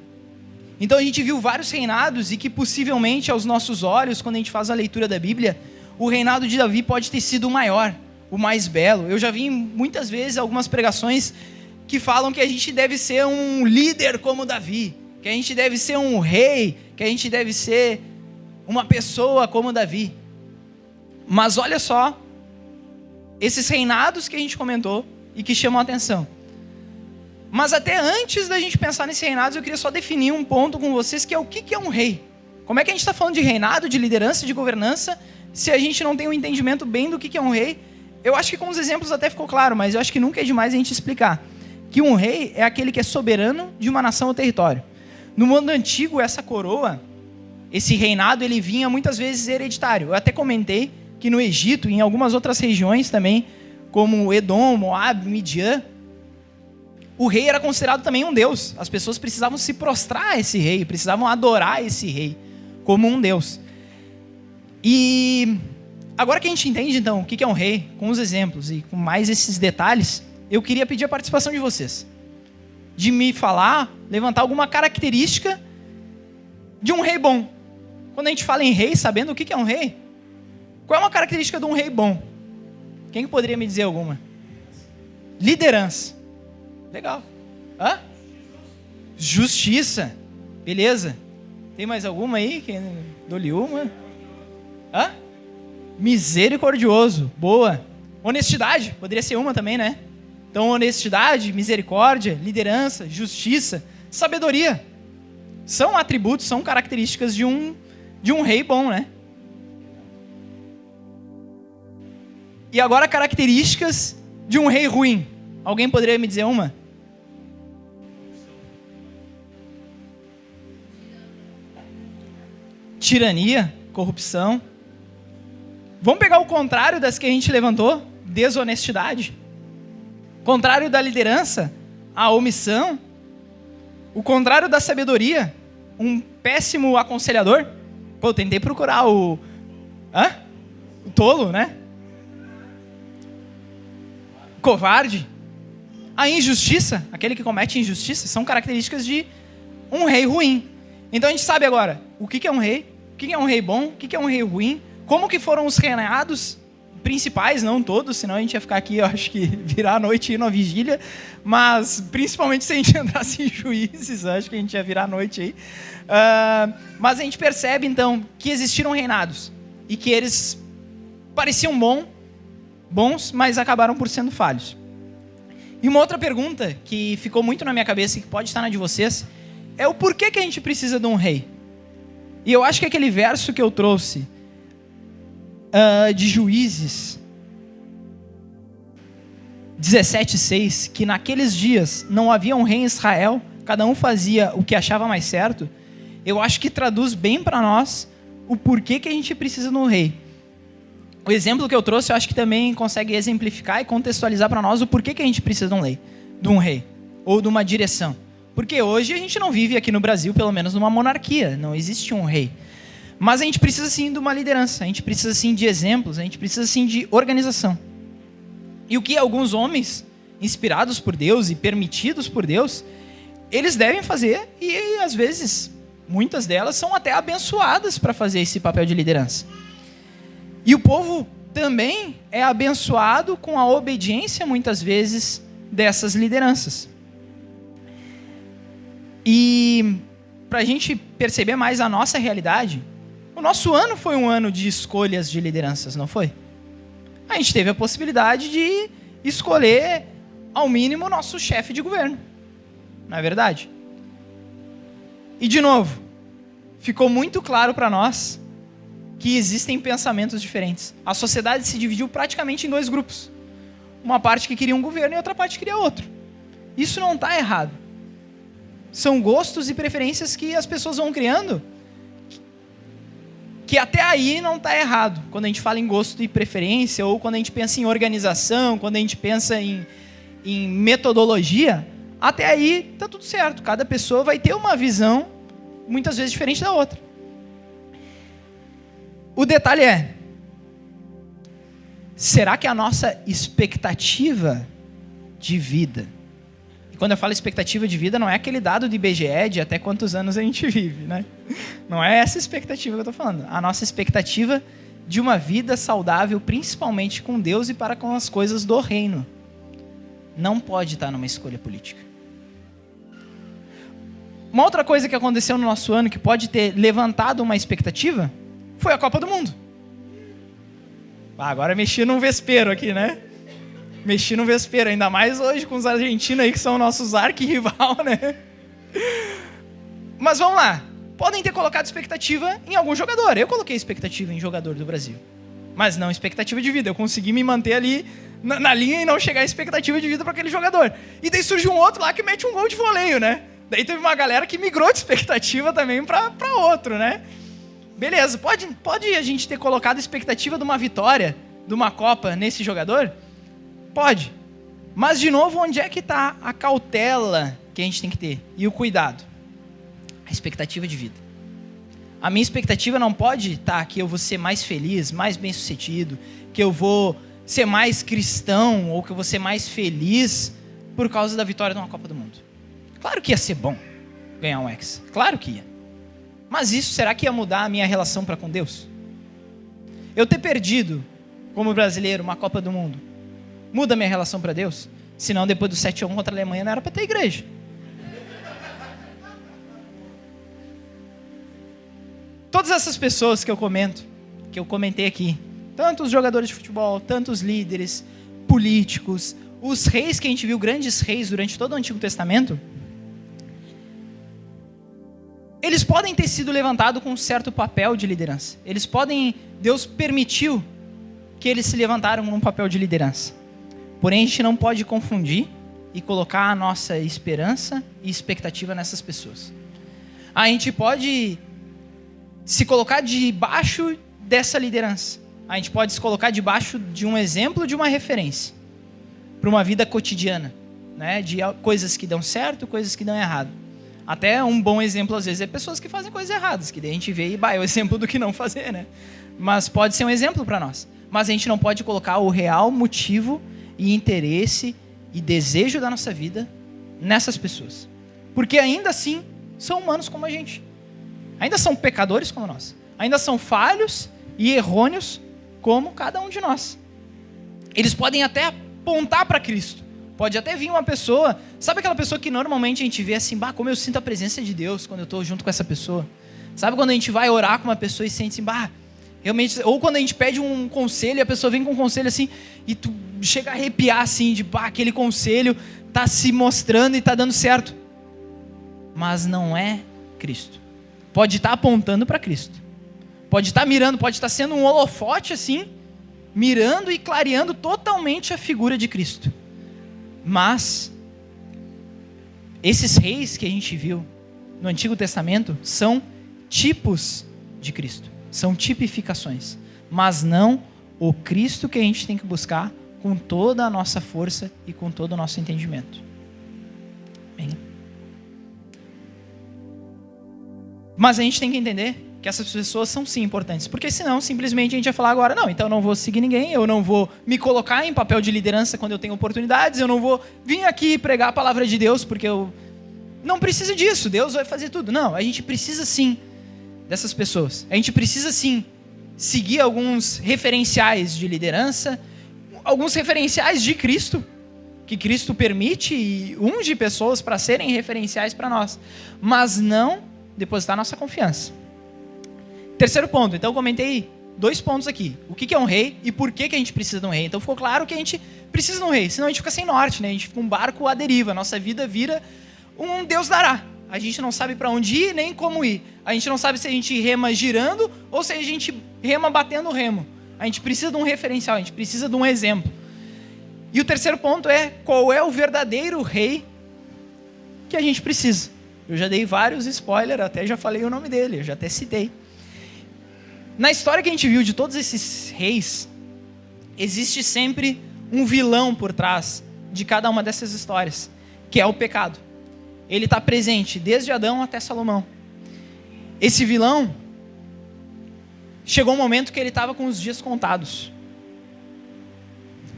Então a gente viu vários reinados e que possivelmente aos nossos olhos, quando a gente faz a leitura da Bíblia, o reinado de Davi pode ter sido o maior, o mais belo. Eu já vi muitas vezes algumas pregações que falam que a gente deve ser um líder como Davi, que a gente deve ser um rei, que a gente deve ser uma pessoa como Davi. Mas olha só, esses reinados que a gente comentou e que chamam a atenção. Mas até antes da gente pensar nesses reinados, eu queria só definir um ponto com vocês, que é o que é um rei. Como é que a gente está falando de reinado, de liderança, de governança, se a gente não tem um entendimento bem do que é um rei? Eu acho que com os exemplos até ficou claro, mas eu acho que nunca é demais a gente explicar. Que um rei é aquele que é soberano de uma nação ou território. No mundo antigo, essa coroa, esse reinado, ele vinha muitas vezes hereditário. Eu até comentei que no Egito e em algumas outras regiões também, como Edom, Moab, Midian, o rei era considerado também um deus. As pessoas precisavam se prostrar a esse rei, precisavam adorar esse rei como um deus. E agora que a gente entende, então, o que é um rei, com os exemplos e com mais esses detalhes, eu queria pedir a participação de vocês. De me falar, levantar alguma característica de um rei bom. Quando a gente fala em rei, sabendo o que é um rei, qual é uma característica de um rei bom? Quem poderia me dizer alguma? Liderança. Legal. Hã? Justiça. Beleza. Tem mais alguma aí? Dou-lhe uma. Hã? Misericordioso. Boa. Honestidade. Poderia ser uma também, né? Então, honestidade, misericórdia, liderança, justiça. sabedoria. São atributos, são características de um rei bom, né? E agora características de um rei ruim. Alguém poderia me dizer uma? Tirania, corrupção. Vamos pegar o contrário das que a gente levantou? Desonestidade. Contrário da liderança, a omissão. O contrário da sabedoria, um péssimo aconselhador. Pô, eu tentei procurar o tolo, né? Covarde. A injustiça, aquele que comete injustiça, são características de um rei ruim. Então a gente sabe agora o que é um rei, o que é um rei bom, o que é um rei ruim, como que foram os reinados principais, não todos, senão a gente ia ficar aqui, eu acho que virar a noite e ir na vigília, mas principalmente se a gente entrasse em Juízes, acho que a gente ia virar a noite aí. Mas a gente percebe então que existiram reinados e que eles pareciam bons, mas acabaram por sendo falhos. E uma outra pergunta que ficou muito na minha cabeça e que pode estar na de vocês é o porquê que a gente precisa de um rei. E eu acho que aquele verso que eu trouxe de Juízes 17:6, que naqueles dias não havia um rei em Israel, cada um fazia o que achava mais certo, eu acho que traduz bem para nós o porquê que a gente precisa de um rei. O exemplo que eu trouxe, eu acho que também consegue exemplificar e contextualizar para nós o porquê que a gente precisa de um rei, ou de uma direção. Porque hoje a gente não vive aqui no Brasil, pelo menos numa monarquia, não existe um rei. Mas a gente precisa sim de uma liderança, a gente precisa sim de exemplos, a gente precisa sim de organização. E o que alguns homens, inspirados por Deus e permitidos por Deus, eles devem fazer, e às vezes, muitas delas são até abençoadas para fazer esse papel de liderança. E o povo também é abençoado com a obediência, muitas vezes, dessas lideranças. E para a gente perceber mais a nossa realidade, o nosso ano foi um ano de escolhas de lideranças, não foi? A gente teve a possibilidade de escolher, ao mínimo, o nosso chefe de governo. Não é verdade? E, de novo, ficou muito claro para nós que existem pensamentos diferentes. A sociedade se dividiu praticamente em dois grupos. Uma parte que queria um governo e outra parte que queria outro. Isso não está errado. São gostos e preferências que as pessoas vão criando, que até aí não está errado. Quando a gente fala em gosto e preferência, ou quando a gente pensa em organização, quando a gente pensa em metodologia, até aí está tudo certo. Cada pessoa vai ter uma visão, muitas vezes, diferente da outra. O detalhe é, será que a nossa expectativa de vida, e quando eu falo expectativa de vida, não é aquele dado do IBGE de até quantos anos a gente vive, né? Não é essa expectativa que eu estou falando. A nossa expectativa de uma vida saudável, principalmente com Deus e para com as coisas do reino, não pode estar numa escolha política. Uma outra coisa que aconteceu no nosso ano que pode ter levantado uma expectativa foi a Copa do Mundo. Agora mexi num vespeiro aqui, né? Mexi num vespeiro, ainda mais hoje com os argentinos aí que são nossos arquirrival, né? Mas vamos lá. Podem ter colocado expectativa em algum jogador. Eu coloquei expectativa em jogador do Brasil. Mas não expectativa de vida. Eu consegui me manter ali na linha e não chegar a expectativa de vida para aquele jogador. E daí surge um outro lá que mete um gol de voleio, né? Daí teve uma galera que migrou de expectativa também para outro, né? Beleza, pode a gente ter colocado expectativa de uma vitória, de uma Copa nesse jogador? Pode. Mas, de novo, onde é que está a cautela que a gente tem que ter? E o cuidado? A expectativa de vida. A minha expectativa não pode estar que eu vou ser mais feliz, mais bem-sucedido, que eu vou ser mais cristão, ou que eu vou ser mais feliz por causa da vitória de uma Copa do Mundo. Claro que ia ser bom ganhar um Hexa. Claro que ia. Mas isso, será que ia mudar a minha relação para com Deus? Eu ter perdido, como brasileiro, uma Copa do Mundo, muda a minha relação para Deus? Senão, depois do 7-1 contra a Alemanha, não era para ter igreja. Todas essas pessoas que eu comentei aqui, tanto os jogadores de futebol, tanto os líderes, políticos, os reis que a gente viu, grandes reis durante todo o Antigo Testamento, podem ter sido levantados com um certo papel de liderança. Deus permitiu que eles se levantaram num papel de liderança. Porém, a gente não pode confundir e colocar a nossa esperança e expectativa nessas pessoas. A gente pode se colocar debaixo dessa liderança. A gente pode se colocar debaixo de um exemplo, de uma referência, para uma vida cotidiana, né? De coisas que dão certo, coisas que dão errado. Até um bom exemplo, às vezes, é pessoas que fazem coisas erradas, que daí a gente vê e é o exemplo do que não fazer, né? Mas pode ser um exemplo para nós. Mas a gente não pode colocar o real motivo e interesse e desejo da nossa vida nessas pessoas. Porque ainda assim, são humanos como a gente. Ainda são pecadores como nós. Ainda são falhos e errôneos como cada um de nós. Eles podem até apontar para Cristo. Pode até vir uma pessoa, sabe aquela pessoa que normalmente a gente vê assim, como eu sinto a presença de Deus quando eu estou junto com essa pessoa? Sabe quando a gente vai orar com uma pessoa e sente assim, realmente, ou quando a gente pede um conselho e a pessoa vem com um conselho assim, e tu chega a arrepiar assim, aquele conselho está se mostrando e está dando certo. Mas não é Cristo. Pode estar apontando para Cristo. Pode estar mirando, pode estar sendo um holofote assim, mirando e clareando totalmente a figura de Cristo. Mas esses reis que a gente viu no Antigo Testamento são tipos de Cristo, são tipificações, mas não o Cristo que a gente tem que buscar com toda a nossa força e com todo o nosso entendimento. Bem. Mas a gente tem que entender que essas pessoas são sim importantes, porque senão simplesmente a gente vai falar agora, não, então eu não vou seguir ninguém, eu não vou me colocar em papel de liderança quando eu tenho oportunidades, eu não vou vir aqui pregar a palavra de Deus porque eu não preciso disso, Deus vai fazer tudo. Não, a gente precisa sim dessas pessoas, a gente precisa sim seguir alguns referenciais de liderança, alguns referenciais de Cristo, que Cristo permite e unge pessoas para serem referenciais para nós, mas não depositar nossa confiança. Terceiro ponto, então eu comentei 2 pontos aqui. O que é um rei e por que a gente precisa de um rei. Então ficou claro que a gente precisa de um rei, senão a gente fica sem norte, né? A gente fica um barco à deriva, nossa vida vira um Deus dará. A gente não sabe para onde ir nem como ir. A gente não sabe se a gente rema girando ou se a gente rema batendo o remo. A gente precisa de um referencial, a gente precisa de um exemplo. E o terceiro ponto é qual é o verdadeiro rei que a gente precisa. Eu já dei vários spoilers, até já falei o nome dele, eu já até citei. Na história que a gente viu de todos esses reis, existe sempre um vilão por trás de cada uma dessas histórias, que é o pecado. Ele está presente desde Adão até Salomão. Esse vilão, chegou um momento que ele estava com os dias contados.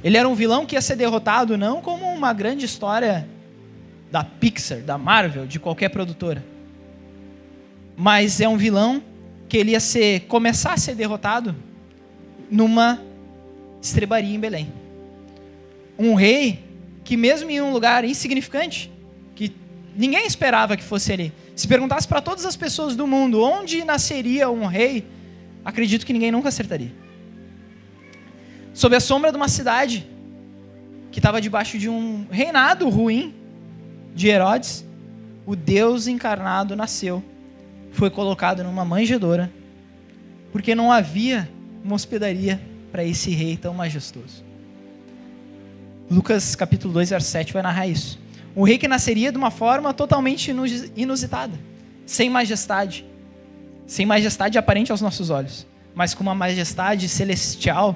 Ele era um vilão que ia ser derrotado não como uma grande história da Pixar, da Marvel, de qualquer produtora. Mas é um vilão que ele ia começar a ser derrotado numa estrebaria em Belém. Um rei que mesmo em um lugar insignificante, que ninguém esperava que fosse ali, se perguntasse para todas as pessoas do mundo onde nasceria um rei, acredito que ninguém nunca acertaria. Sob a sombra de uma cidade que estava debaixo de um reinado ruim de Herodes, o Deus encarnado nasceu, foi colocado numa manjedoura, porque não havia uma hospedaria para esse rei tão majestoso. Lucas capítulo 2, verso 7 vai narrar isso. Um rei que nasceria de uma forma totalmente inusitada, sem majestade aparente aos nossos olhos, mas com uma majestade celestial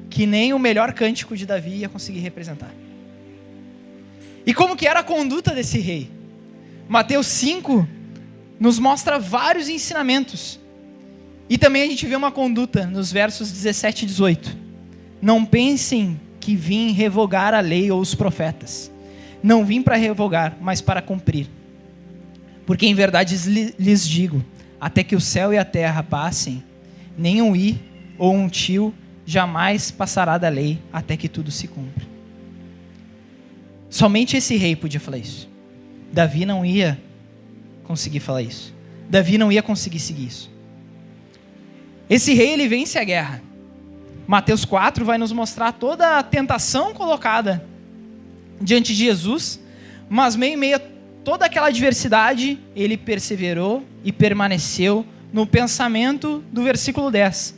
que nem o melhor cântico de Davi ia conseguir representar. E como que era a conduta desse rei? Mateus 5 nos mostra vários ensinamentos. E também a gente vê uma conduta nos versos 17 e 18. Não pensem que vim revogar a lei ou os profetas. Não vim para revogar, mas para cumprir. Porque em verdade lhes digo, até que o céu e a terra passem, nem um i ou um tio jamais passará da lei até que tudo se cumpra. Somente esse rei podia falar isso. Davi não ia conseguir falar isso. Davi não ia conseguir seguir isso. Esse rei, ele vence a guerra. Mateus 4 vai nos mostrar toda a tentação colocada diante de Jesus, mas meio toda aquela adversidade, ele perseverou e permaneceu no pensamento do versículo 10.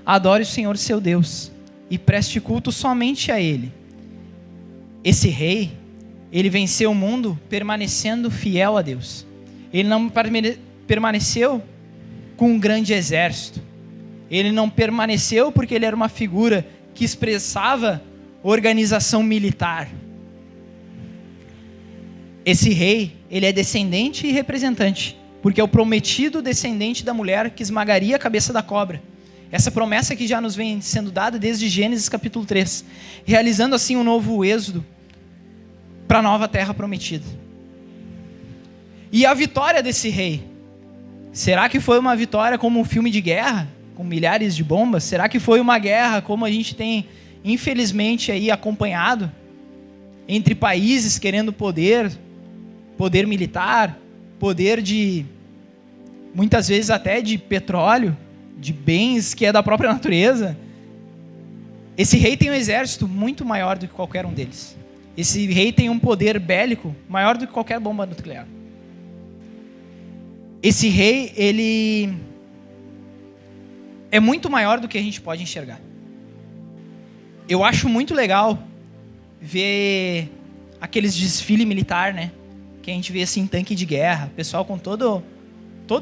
Adore o Senhor seu Deus e preste culto somente a Ele. Esse rei, ele venceu o mundo permanecendo fiel a Deus. Ele não permaneceu com um grande exército. Ele não permaneceu porque ele era uma figura que expressava organização militar. Esse rei, ele é descendente e representante, porque é o prometido descendente da mulher que esmagaria a cabeça da cobra. Essa promessa que já nos vem sendo dada desde Gênesis capítulo 3, realizando assim um novo êxodo para a nova terra prometida. E a vitória desse rei, será que foi uma vitória como um filme de guerra, com milhares de bombas? Será que foi uma guerra como a gente tem, infelizmente, aí acompanhado, entre países querendo poder militar, poder de, muitas vezes até de petróleo, de bens que é da própria natureza? Esse rei tem um exército muito maior do que qualquer um deles. Esse rei tem um poder bélico maior do que qualquer bomba nuclear. Esse rei, ele é muito maior do que a gente pode enxergar. Eu acho muito legal ver aqueles desfiles militar, né? Que a gente vê assim, tanque de guerra, pessoal com todo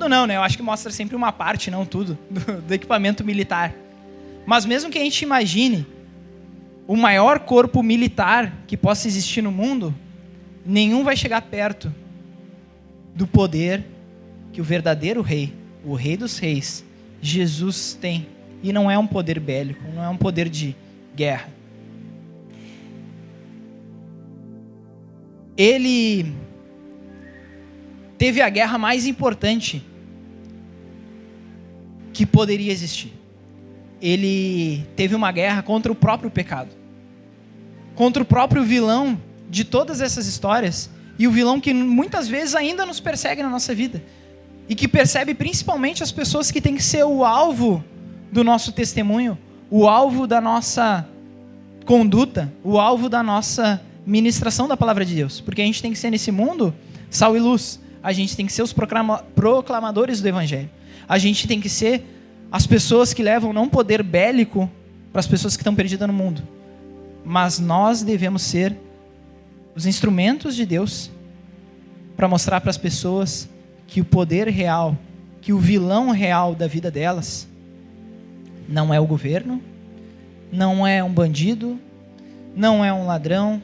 não, né? Eu acho que mostra sempre uma parte, não tudo, do equipamento militar. Mas mesmo que a gente imagine o maior corpo militar que possa existir no mundo, nenhum vai chegar perto do poder que o verdadeiro rei, o rei dos reis, Jesus tem. E não é um poder bélico, não é um poder de guerra. Ele teve a guerra mais importante que poderia existir. Ele teve uma guerra contra o próprio pecado, contra o próprio vilão de todas essas histórias, e o vilão que muitas vezes ainda nos persegue na nossa vida, e que percebe principalmente as pessoas que têm que ser o alvo do nosso testemunho, o alvo da nossa conduta, o alvo da nossa ministração da palavra de Deus. Porque a gente tem que ser nesse mundo sal e luz, a gente tem que ser os proclamadores do evangelho, a gente tem que ser as pessoas que levam não poder bélico para as pessoas que estão perdidas no mundo, mas nós devemos ser os instrumentos de Deus para mostrar para as pessoas que o poder real, que o vilão real da vida delas não é o governo, não é um bandido, não é um ladrão,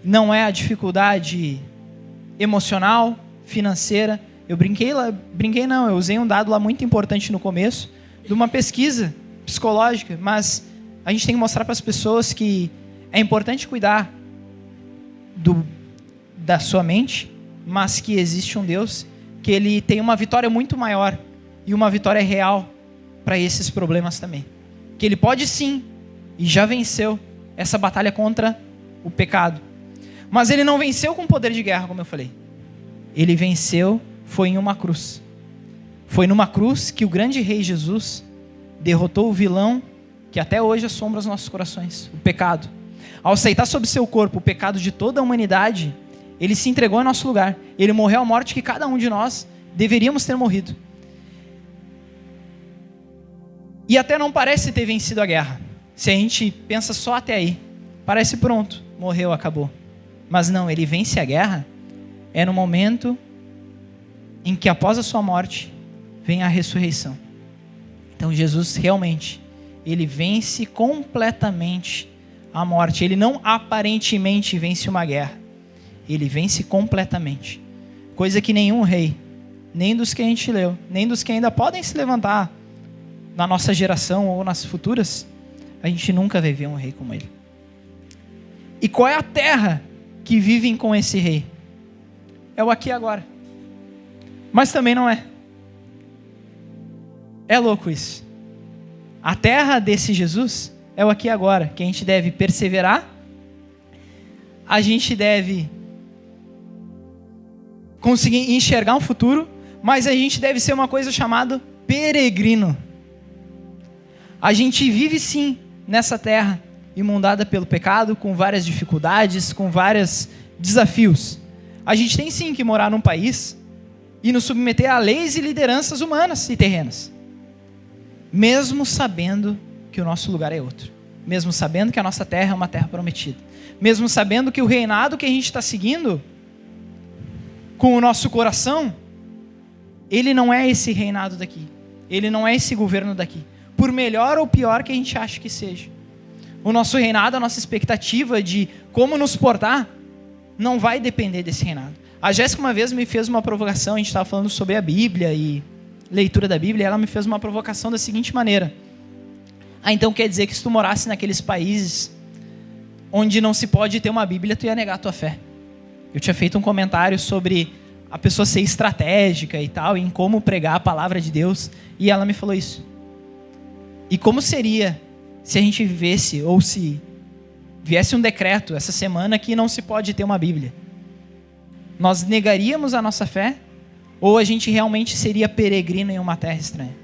não é a dificuldade emocional, financeira. Eu eu usei um dado lá muito importante no começo, de uma pesquisa psicológica, mas a gente tem que mostrar para as pessoas que é importante cuidar da sua mente, mas que existe um Deus, que Ele tem uma vitória muito maior, e uma vitória real para esses problemas também. Que Ele pode sim, e já venceu essa batalha contra o pecado. Mas Ele não venceu com poder de guerra, como eu falei. Ele venceu, foi em uma cruz. Foi numa cruz que o grande rei Jesus derrotou o vilão que até hoje assombra os nossos corações, o pecado. Ao aceitar sobre seu corpo o pecado de toda a humanidade, Ele se entregou em nosso lugar. Ele morreu a morte que cada um de nós deveríamos ter morrido. E até não parece ter vencido a guerra. Se a gente pensa só até aí, parece pronto, morreu, acabou. Mas não, Ele vence a guerra é no momento em que após a sua morte vem a ressurreição. Então Jesus realmente, Ele vence completamente a morte. Ele não aparentemente vence uma guerra. Ele vence completamente. Coisa que nenhum rei, nem dos que a gente leu, nem dos que ainda podem se levantar na nossa geração ou nas futuras, a gente nunca vai ver um rei como Ele. E qual é a terra que vivem com esse rei? É o aqui e agora. Mas também não é. É louco isso. A terra desse Jesus é o aqui e agora, que a gente deve perseverar, a gente deve conseguir enxergar um futuro, mas a gente deve ser uma coisa chamada peregrino. A gente vive sim nessa terra imundada pelo pecado, com várias dificuldades, com vários desafios. A gente tem sim que morar num país e nos submeter a leis e lideranças humanas e terrenas. Mesmo sabendo que o nosso lugar é outro. Mesmo sabendo que a nossa terra é uma terra prometida. Mesmo sabendo que o reinado que a gente está seguindo, com o nosso coração, ele não é esse reinado daqui. Ele não é esse governo daqui. Por melhor ou pior que a gente ache que seja. O nosso reinado, a nossa expectativa de como nos portar, não vai depender desse reinado. A Jéssica uma vez me fez uma provocação, a gente estava falando sobre a Bíblia e leitura da Bíblia, e ela me fez uma provocação da seguinte maneira. Então quer dizer que se tu morasse naqueles países onde não se pode ter uma Bíblia, tu ia negar a tua fé. Eu tinha feito um comentário sobre a pessoa ser estratégica e tal, em como pregar a palavra de Deus, e ela me falou isso. E como seria se a gente vivesse, ou se viesse um decreto essa semana que não se pode ter uma Bíblia? Nós negaríamos a nossa fé, ou a gente realmente seria peregrino em uma terra estranha?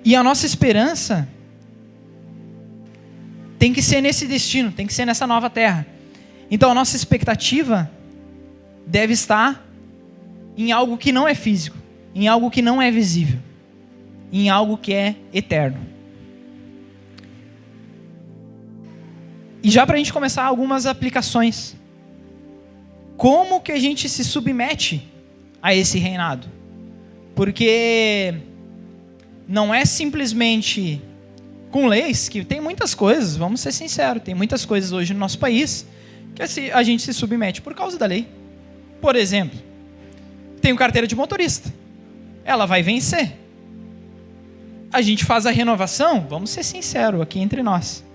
E a nossa esperança tem que ser nesse destino, tem que ser nessa nova terra. Então a nossa expectativa deve estar em algo que não é físico, em algo que não é visível, em algo que é eterno. E já para a gente começar algumas aplicações. Como que a gente se submete a esse reinado? Porque não é simplesmente com leis, que tem muitas coisas, vamos ser sinceros, tem muitas coisas hoje no nosso país que a gente se submete por causa da lei. Por exemplo, tenho carteira de motorista, ela vai vencer. A gente faz a renovação, vamos ser sinceros aqui entre nós.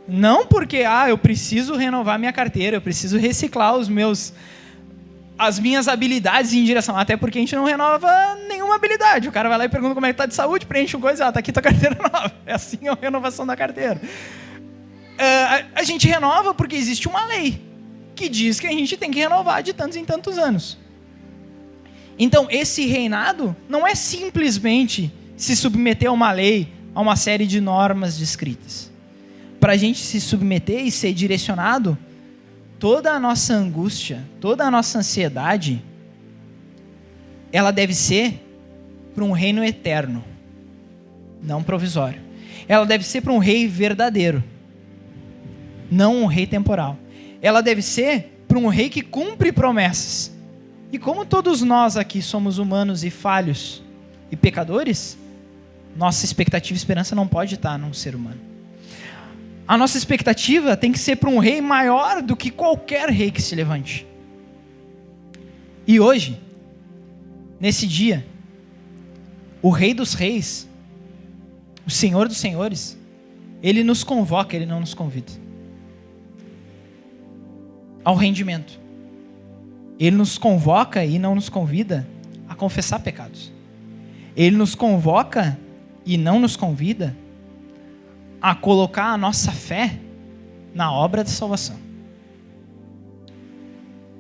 Não porque, eu preciso renovar minha carteira, eu preciso reciclar as minhas habilidades em direção, até porque a gente não renova nenhuma habilidade. O cara vai lá e pergunta como é que tá de saúde, preenche uma coisa, tá aqui tua carteira nova. É assim a renovação da carteira. A gente renova porque existe uma lei que diz que a gente tem que renovar de tantos em tantos anos. Então, esse reinado não é simplesmente se submeter a uma lei, a uma série de normas descritas. Para a gente se submeter e ser direcionado, toda a nossa angústia, toda a nossa ansiedade, ela deve ser para um reino eterno, não provisório. Ela deve ser para um rei verdadeiro, não um rei temporal. Ela deve ser para um rei que cumpre promessas. E como todos nós aqui somos humanos e falhos e pecadores, nossa expectativa e esperança não pode estar num ser humano. A nossa expectativa tem que ser para um rei maior do que qualquer rei que se levante. E hoje, nesse dia, o Rei dos Reis, o Senhor dos Senhores, Ele nos convoca, Ele não nos convida ao rendimento. Ele nos convoca e não nos convida a confessar pecados. Ele nos convoca e não nos convida a colocar a nossa fé na obra da salvação.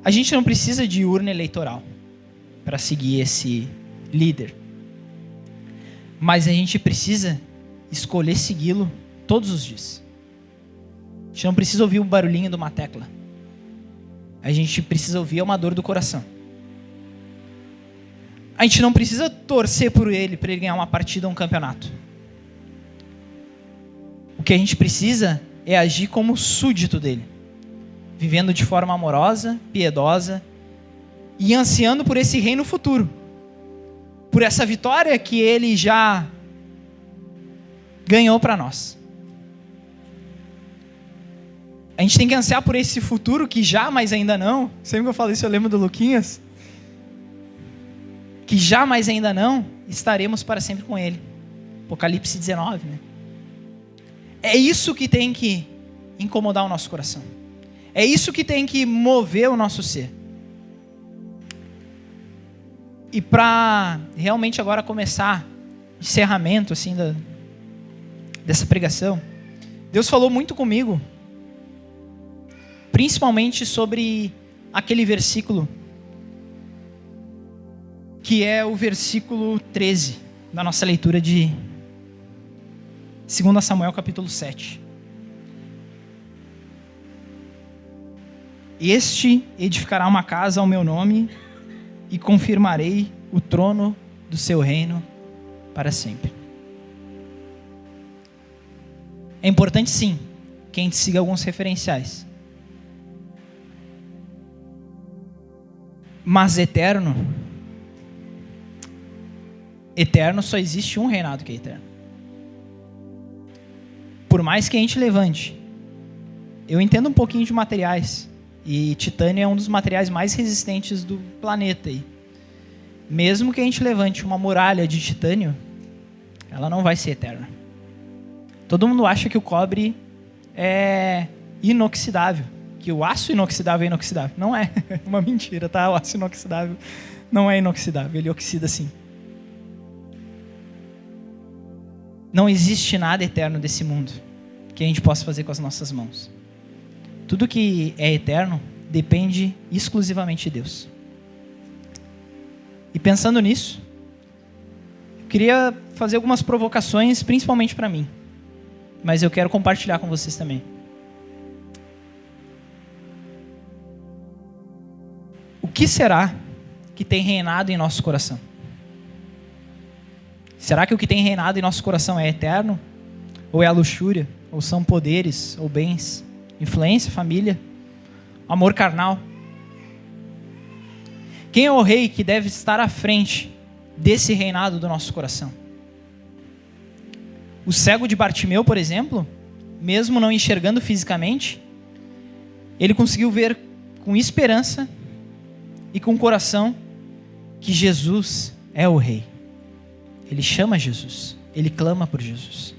A gente não precisa de urna eleitoral para seguir esse líder. Mas a gente precisa escolher segui-lo todos os dias. A gente não precisa ouvir o barulhinho de uma tecla. A gente precisa ouvir a uma dor do coração. A gente não precisa torcer por ele para ele ganhar uma partida ou um campeonato. O que a gente precisa é agir como súdito dele, vivendo de forma amorosa, piedosa e ansiando por esse reino futuro, por essa vitória que ele já ganhou para nós. A gente tem que ansiar por esse futuro que já, mas ainda não. Sempre que eu falo isso, eu lembro do Luquinhas. Que já, mas ainda não, estaremos para sempre com ele. Apocalipse 19, né? É isso que tem que incomodar o nosso coração. É isso que tem que mover o nosso ser. E para realmente agora começar o encerramento assim, dessa pregação, Deus falou muito comigo, principalmente sobre aquele versículo, que é o versículo 13 da nossa leitura de 2 Samuel capítulo 7. Este edificará uma casa ao meu nome e confirmarei o trono do seu reino para sempre. É importante, sim, que a gente siga alguns referenciais. Mas eterno só existe um reinado que é eterno. Por mais que a gente levante, eu entendo um pouquinho de materiais, e titânio é um dos materiais mais resistentes do planeta. E mesmo que a gente levante uma muralha de titânio, ela não vai ser eterna. Todo mundo acha que o cobre é inoxidável, que o aço inoxidável é inoxidável. Não é, é uma mentira, tá? O aço inoxidável não é inoxidável, ele oxida sim. Não existe nada eterno desse mundo que a gente possa fazer com as nossas mãos. Tudo que é eterno depende exclusivamente de Deus. E pensando nisso, eu queria fazer algumas provocações, principalmente para mim. Mas eu quero compartilhar com vocês também. O que será que tem reinado em nosso coração? Será que o que tem reinado em nosso coração é eterno? Ou é a luxúria? Ou são poderes? Ou bens? Influência? Família? Amor carnal? Quem é o rei que deve estar à frente desse reinado do nosso coração? O cego de Bartimeu, por exemplo, mesmo não enxergando fisicamente, ele conseguiu ver com esperança e com o coração que Jesus é o rei. Ele chama Jesus, ele clama por Jesus.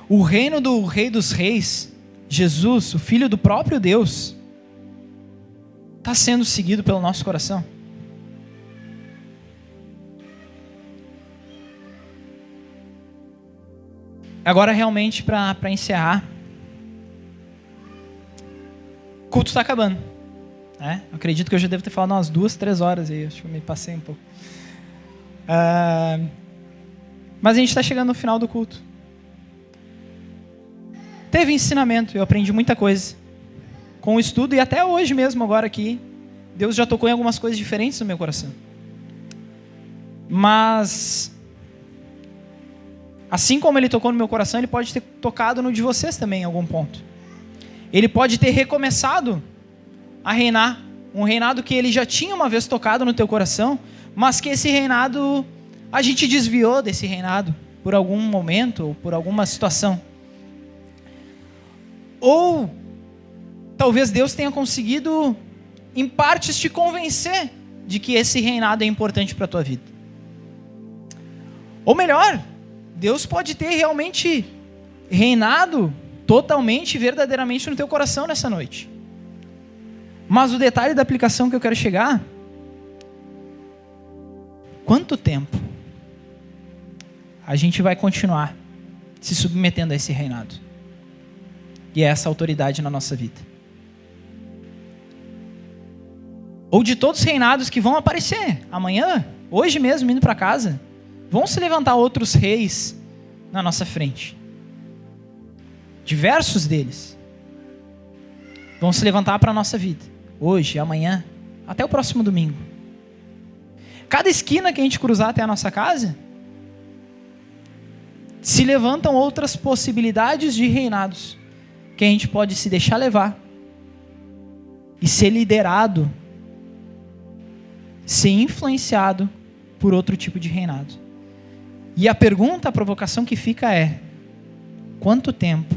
O reino do Rei dos Reis, Jesus, o Filho do próprio Deus, está sendo seguido pelo nosso coração. Agora, realmente, para encerrar, o culto está acabando. Né? Acredito que eu já devo ter falado umas 2, 3 horas aí, acho que eu me passei um pouco. Mas a gente está chegando no final do culto. Teve ensinamento, eu aprendi muita coisa com o estudo, e até hoje mesmo, agora aqui, Deus já tocou em algumas coisas diferentes no meu coração. Mas, assim como Ele tocou no meu coração, Ele pode ter tocado no de vocês também em algum ponto. Ele pode ter recomeçado a reinar, um reinado que Ele já tinha uma vez tocado no teu coração, mas que esse reinado, a gente desviou desse reinado por algum momento ou por alguma situação. Ou talvez Deus tenha conseguido, em partes, te convencer de que esse reinado é importante para a tua vida. Ou melhor, Deus pode ter realmente reinado totalmente, verdadeiramente no teu coração nessa noite. Mas o detalhe da aplicação que eu quero chegar: quanto tempo a gente vai continuar se submetendo a esse reinado e a essa autoridade na nossa vida? Ou de todos os reinados que vão aparecer amanhã, hoje mesmo, indo para casa, vão se levantar outros reis na nossa frente. Diversos deles vão se levantar para a nossa vida, hoje, amanhã, até o próximo domingo. Cada esquina que a gente cruzar até a nossa casa, se levantam outras possibilidades de reinados que a gente pode se deixar levar e ser liderado, ser influenciado por outro tipo de reinado. E a pergunta, a provocação que fica é: quanto tempo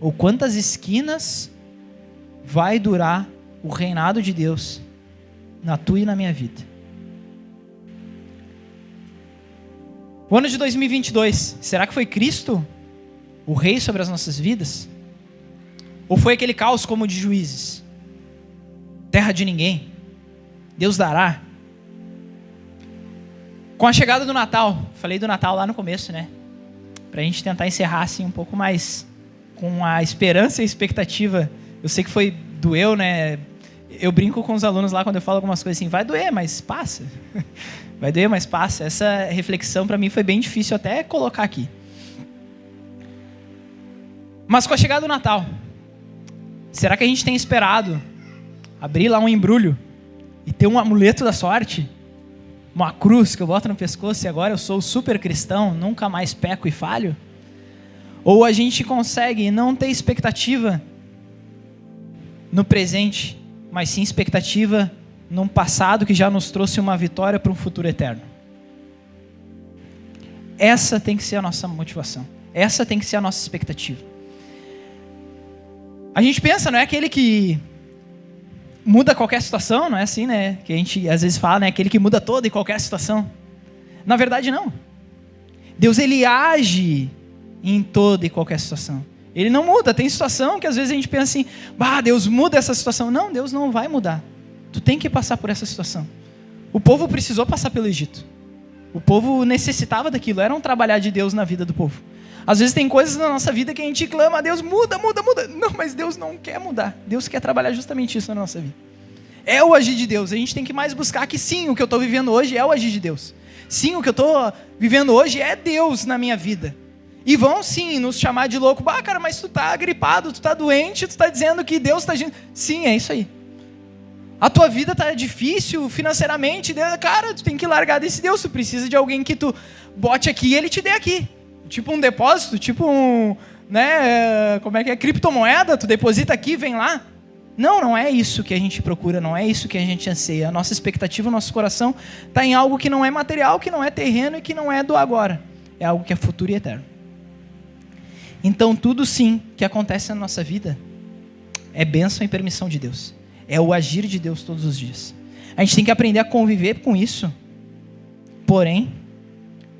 ou quantas esquinas vai durar o reinado de Deus na tua e na minha vida? O ano de 2022, será que foi Cristo o rei sobre as nossas vidas? Ou foi aquele caos como de Juízes? Terra de ninguém, Deus dará. Com a chegada do Natal, falei do Natal lá no começo, né? Pra gente tentar encerrar assim um pouco mais com a esperança e a expectativa. Eu sei que doeu, né? Eu brinco com os alunos lá quando eu falo algumas coisas assim: vai doer, mas passa. Vai doer, mas passa. Essa reflexão para mim foi bem difícil até colocar aqui. Mas com a chegada do Natal, Será que a gente tem esperado abrir lá um embrulho e ter um amuleto da sorte? Uma cruz que eu boto no pescoço e agora eu sou super cristão, nunca mais peco e falho? Ou a gente consegue não ter expectativa no presente, mas sim expectativa num passado que já nos trouxe uma vitória para um futuro eterno? Essa tem que ser a nossa motivação. Essa tem que ser a nossa expectativa. A gente pensa, não é aquele que muda qualquer situação, não é assim, né? Que a gente às vezes fala, né? Aquele que muda toda e qualquer situação. Na verdade, não. Deus, ele age em toda e qualquer situação. Ele não muda. Tem situação que às vezes a gente pensa assim, Deus muda essa situação. Não, Deus não vai mudar. Tu tem que passar por essa situação. O povo precisou passar pelo Egito. O povo necessitava daquilo. Era um trabalhar de Deus na vida do povo. Às vezes tem coisas na nossa vida que a gente clama, Deus muda, muda, muda. Não, mas Deus não quer mudar. Deus quer trabalhar justamente isso na nossa vida. É o agir de Deus. A gente tem que mais buscar que sim, o que eu estou vivendo hoje é o agir de Deus. Sim, o que eu estou vivendo hoje é Deus na minha vida. E vão sim nos chamar de louco. Cara, mas tu tá gripado, tu tá doente, tu tá dizendo que Deus está agindo. Sim, é isso aí. A tua vida tá difícil financeiramente. Cara, tu tem que largar desse Deus. Tu precisa de alguém que tu bote aqui e ele te dê aqui. Tipo um depósito, tipo um, né, como é que é, criptomoeda, tu deposita aqui, vem lá. Não é isso que a gente procura, não é isso que a gente anseia. A nossa expectativa, o nosso coração está em algo que não é material, que não é terreno e que não é do agora. É algo que é futuro e eterno. Então tudo sim que acontece na nossa vida é bênção e permissão de Deus. É o agir de Deus todos os dias. A gente tem que aprender a conviver com isso, porém,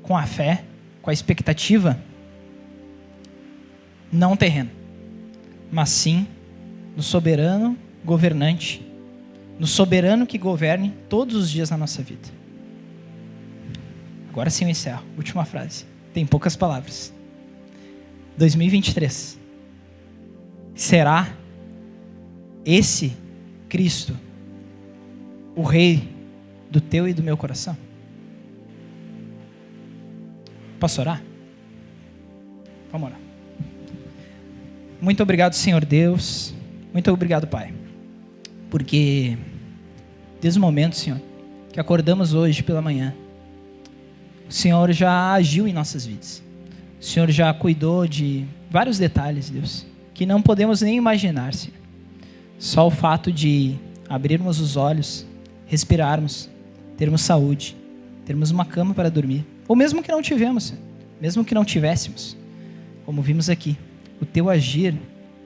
com a fé, com a expectativa, não terreno, mas sim no soberano governante, no soberano que governe todos os dias na nossa vida. Agora sim eu encerro. Última frase. Tem poucas palavras. 2023. Será esse Cristo o Rei do teu e do meu coração? Posso orar? Vamos orar. Muito obrigado, Senhor Deus. Muito obrigado, Pai. Porque desde o momento, Senhor, que acordamos hoje pela manhã, o Senhor já agiu em nossas vidas. O Senhor já cuidou de vários detalhes, Deus, que não podemos nem imaginar, Senhor. Só o fato de abrirmos os olhos, respirarmos, termos saúde, termos uma cama para dormir. Ou mesmo que não tivemos, Senhor. Mesmo que não tivéssemos, como vimos aqui, o teu agir,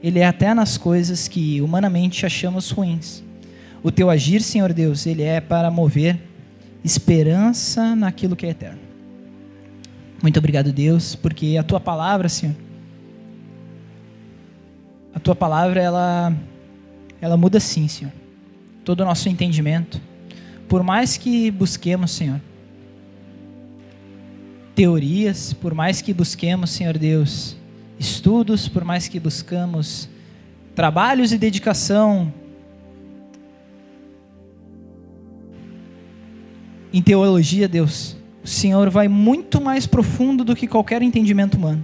ele é até nas coisas que humanamente achamos ruins. O teu agir, Senhor Deus, ele é para mover esperança naquilo que é eterno. Muito obrigado, Deus, porque a tua palavra, Senhor, a tua palavra, ela muda sim, Senhor, todo o nosso entendimento. Por mais que busquemos, Senhor, teorias, por mais que busquemos, Senhor Deus, estudos, por mais que buscamos trabalhos e dedicação em teologia, Deus, o Senhor vai muito mais profundo do que qualquer entendimento humano.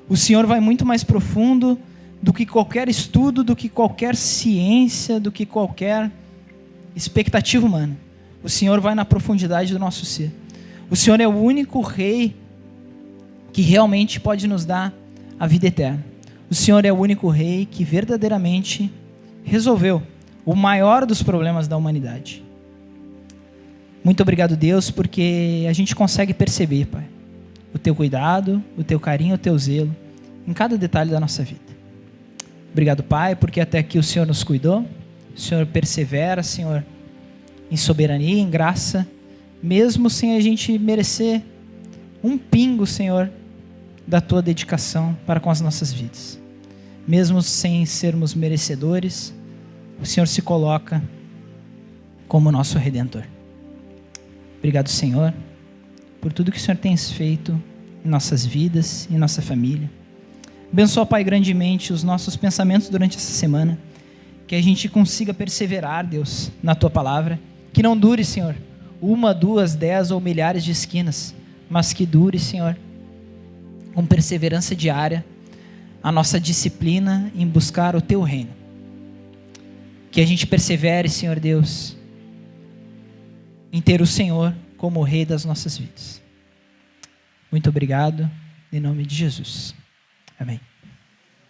O Senhor vai muito mais profundo do que qualquer estudo, do que qualquer ciência, do que qualquer expectativa humana. O Senhor vai na profundidade do nosso ser. O Senhor é o único Rei que realmente pode nos dar a vida eterna. O Senhor é o único Rei que verdadeiramente resolveu o maior dos problemas da humanidade. Muito obrigado, Deus, porque a gente consegue perceber, Pai, o teu cuidado, o teu carinho, o teu zelo em cada detalhe da nossa vida. Obrigado, Pai, porque até aqui o Senhor nos cuidou, o Senhor persevera, Senhor, em soberania, em graça, mesmo sem a gente merecer um pingo, Senhor, da tua dedicação para com as nossas vidas. Mesmo sem sermos merecedores, o Senhor se coloca como nosso Redentor. Obrigado, Senhor, por tudo que o Senhor tem feito em nossas vidas, em nossa família. Abençoa, Pai, grandemente os nossos pensamentos durante essa semana, que a gente consiga perseverar, Deus, na tua palavra, que não dure, Senhor, 1, 2, 10 ou milhares de esquinas, mas que dure, Senhor, com perseverança diária, a nossa disciplina em buscar o teu reino. Que a gente persevere, Senhor Deus, em ter o Senhor como o Rei das nossas vidas. Muito obrigado, em nome de Jesus. Amém.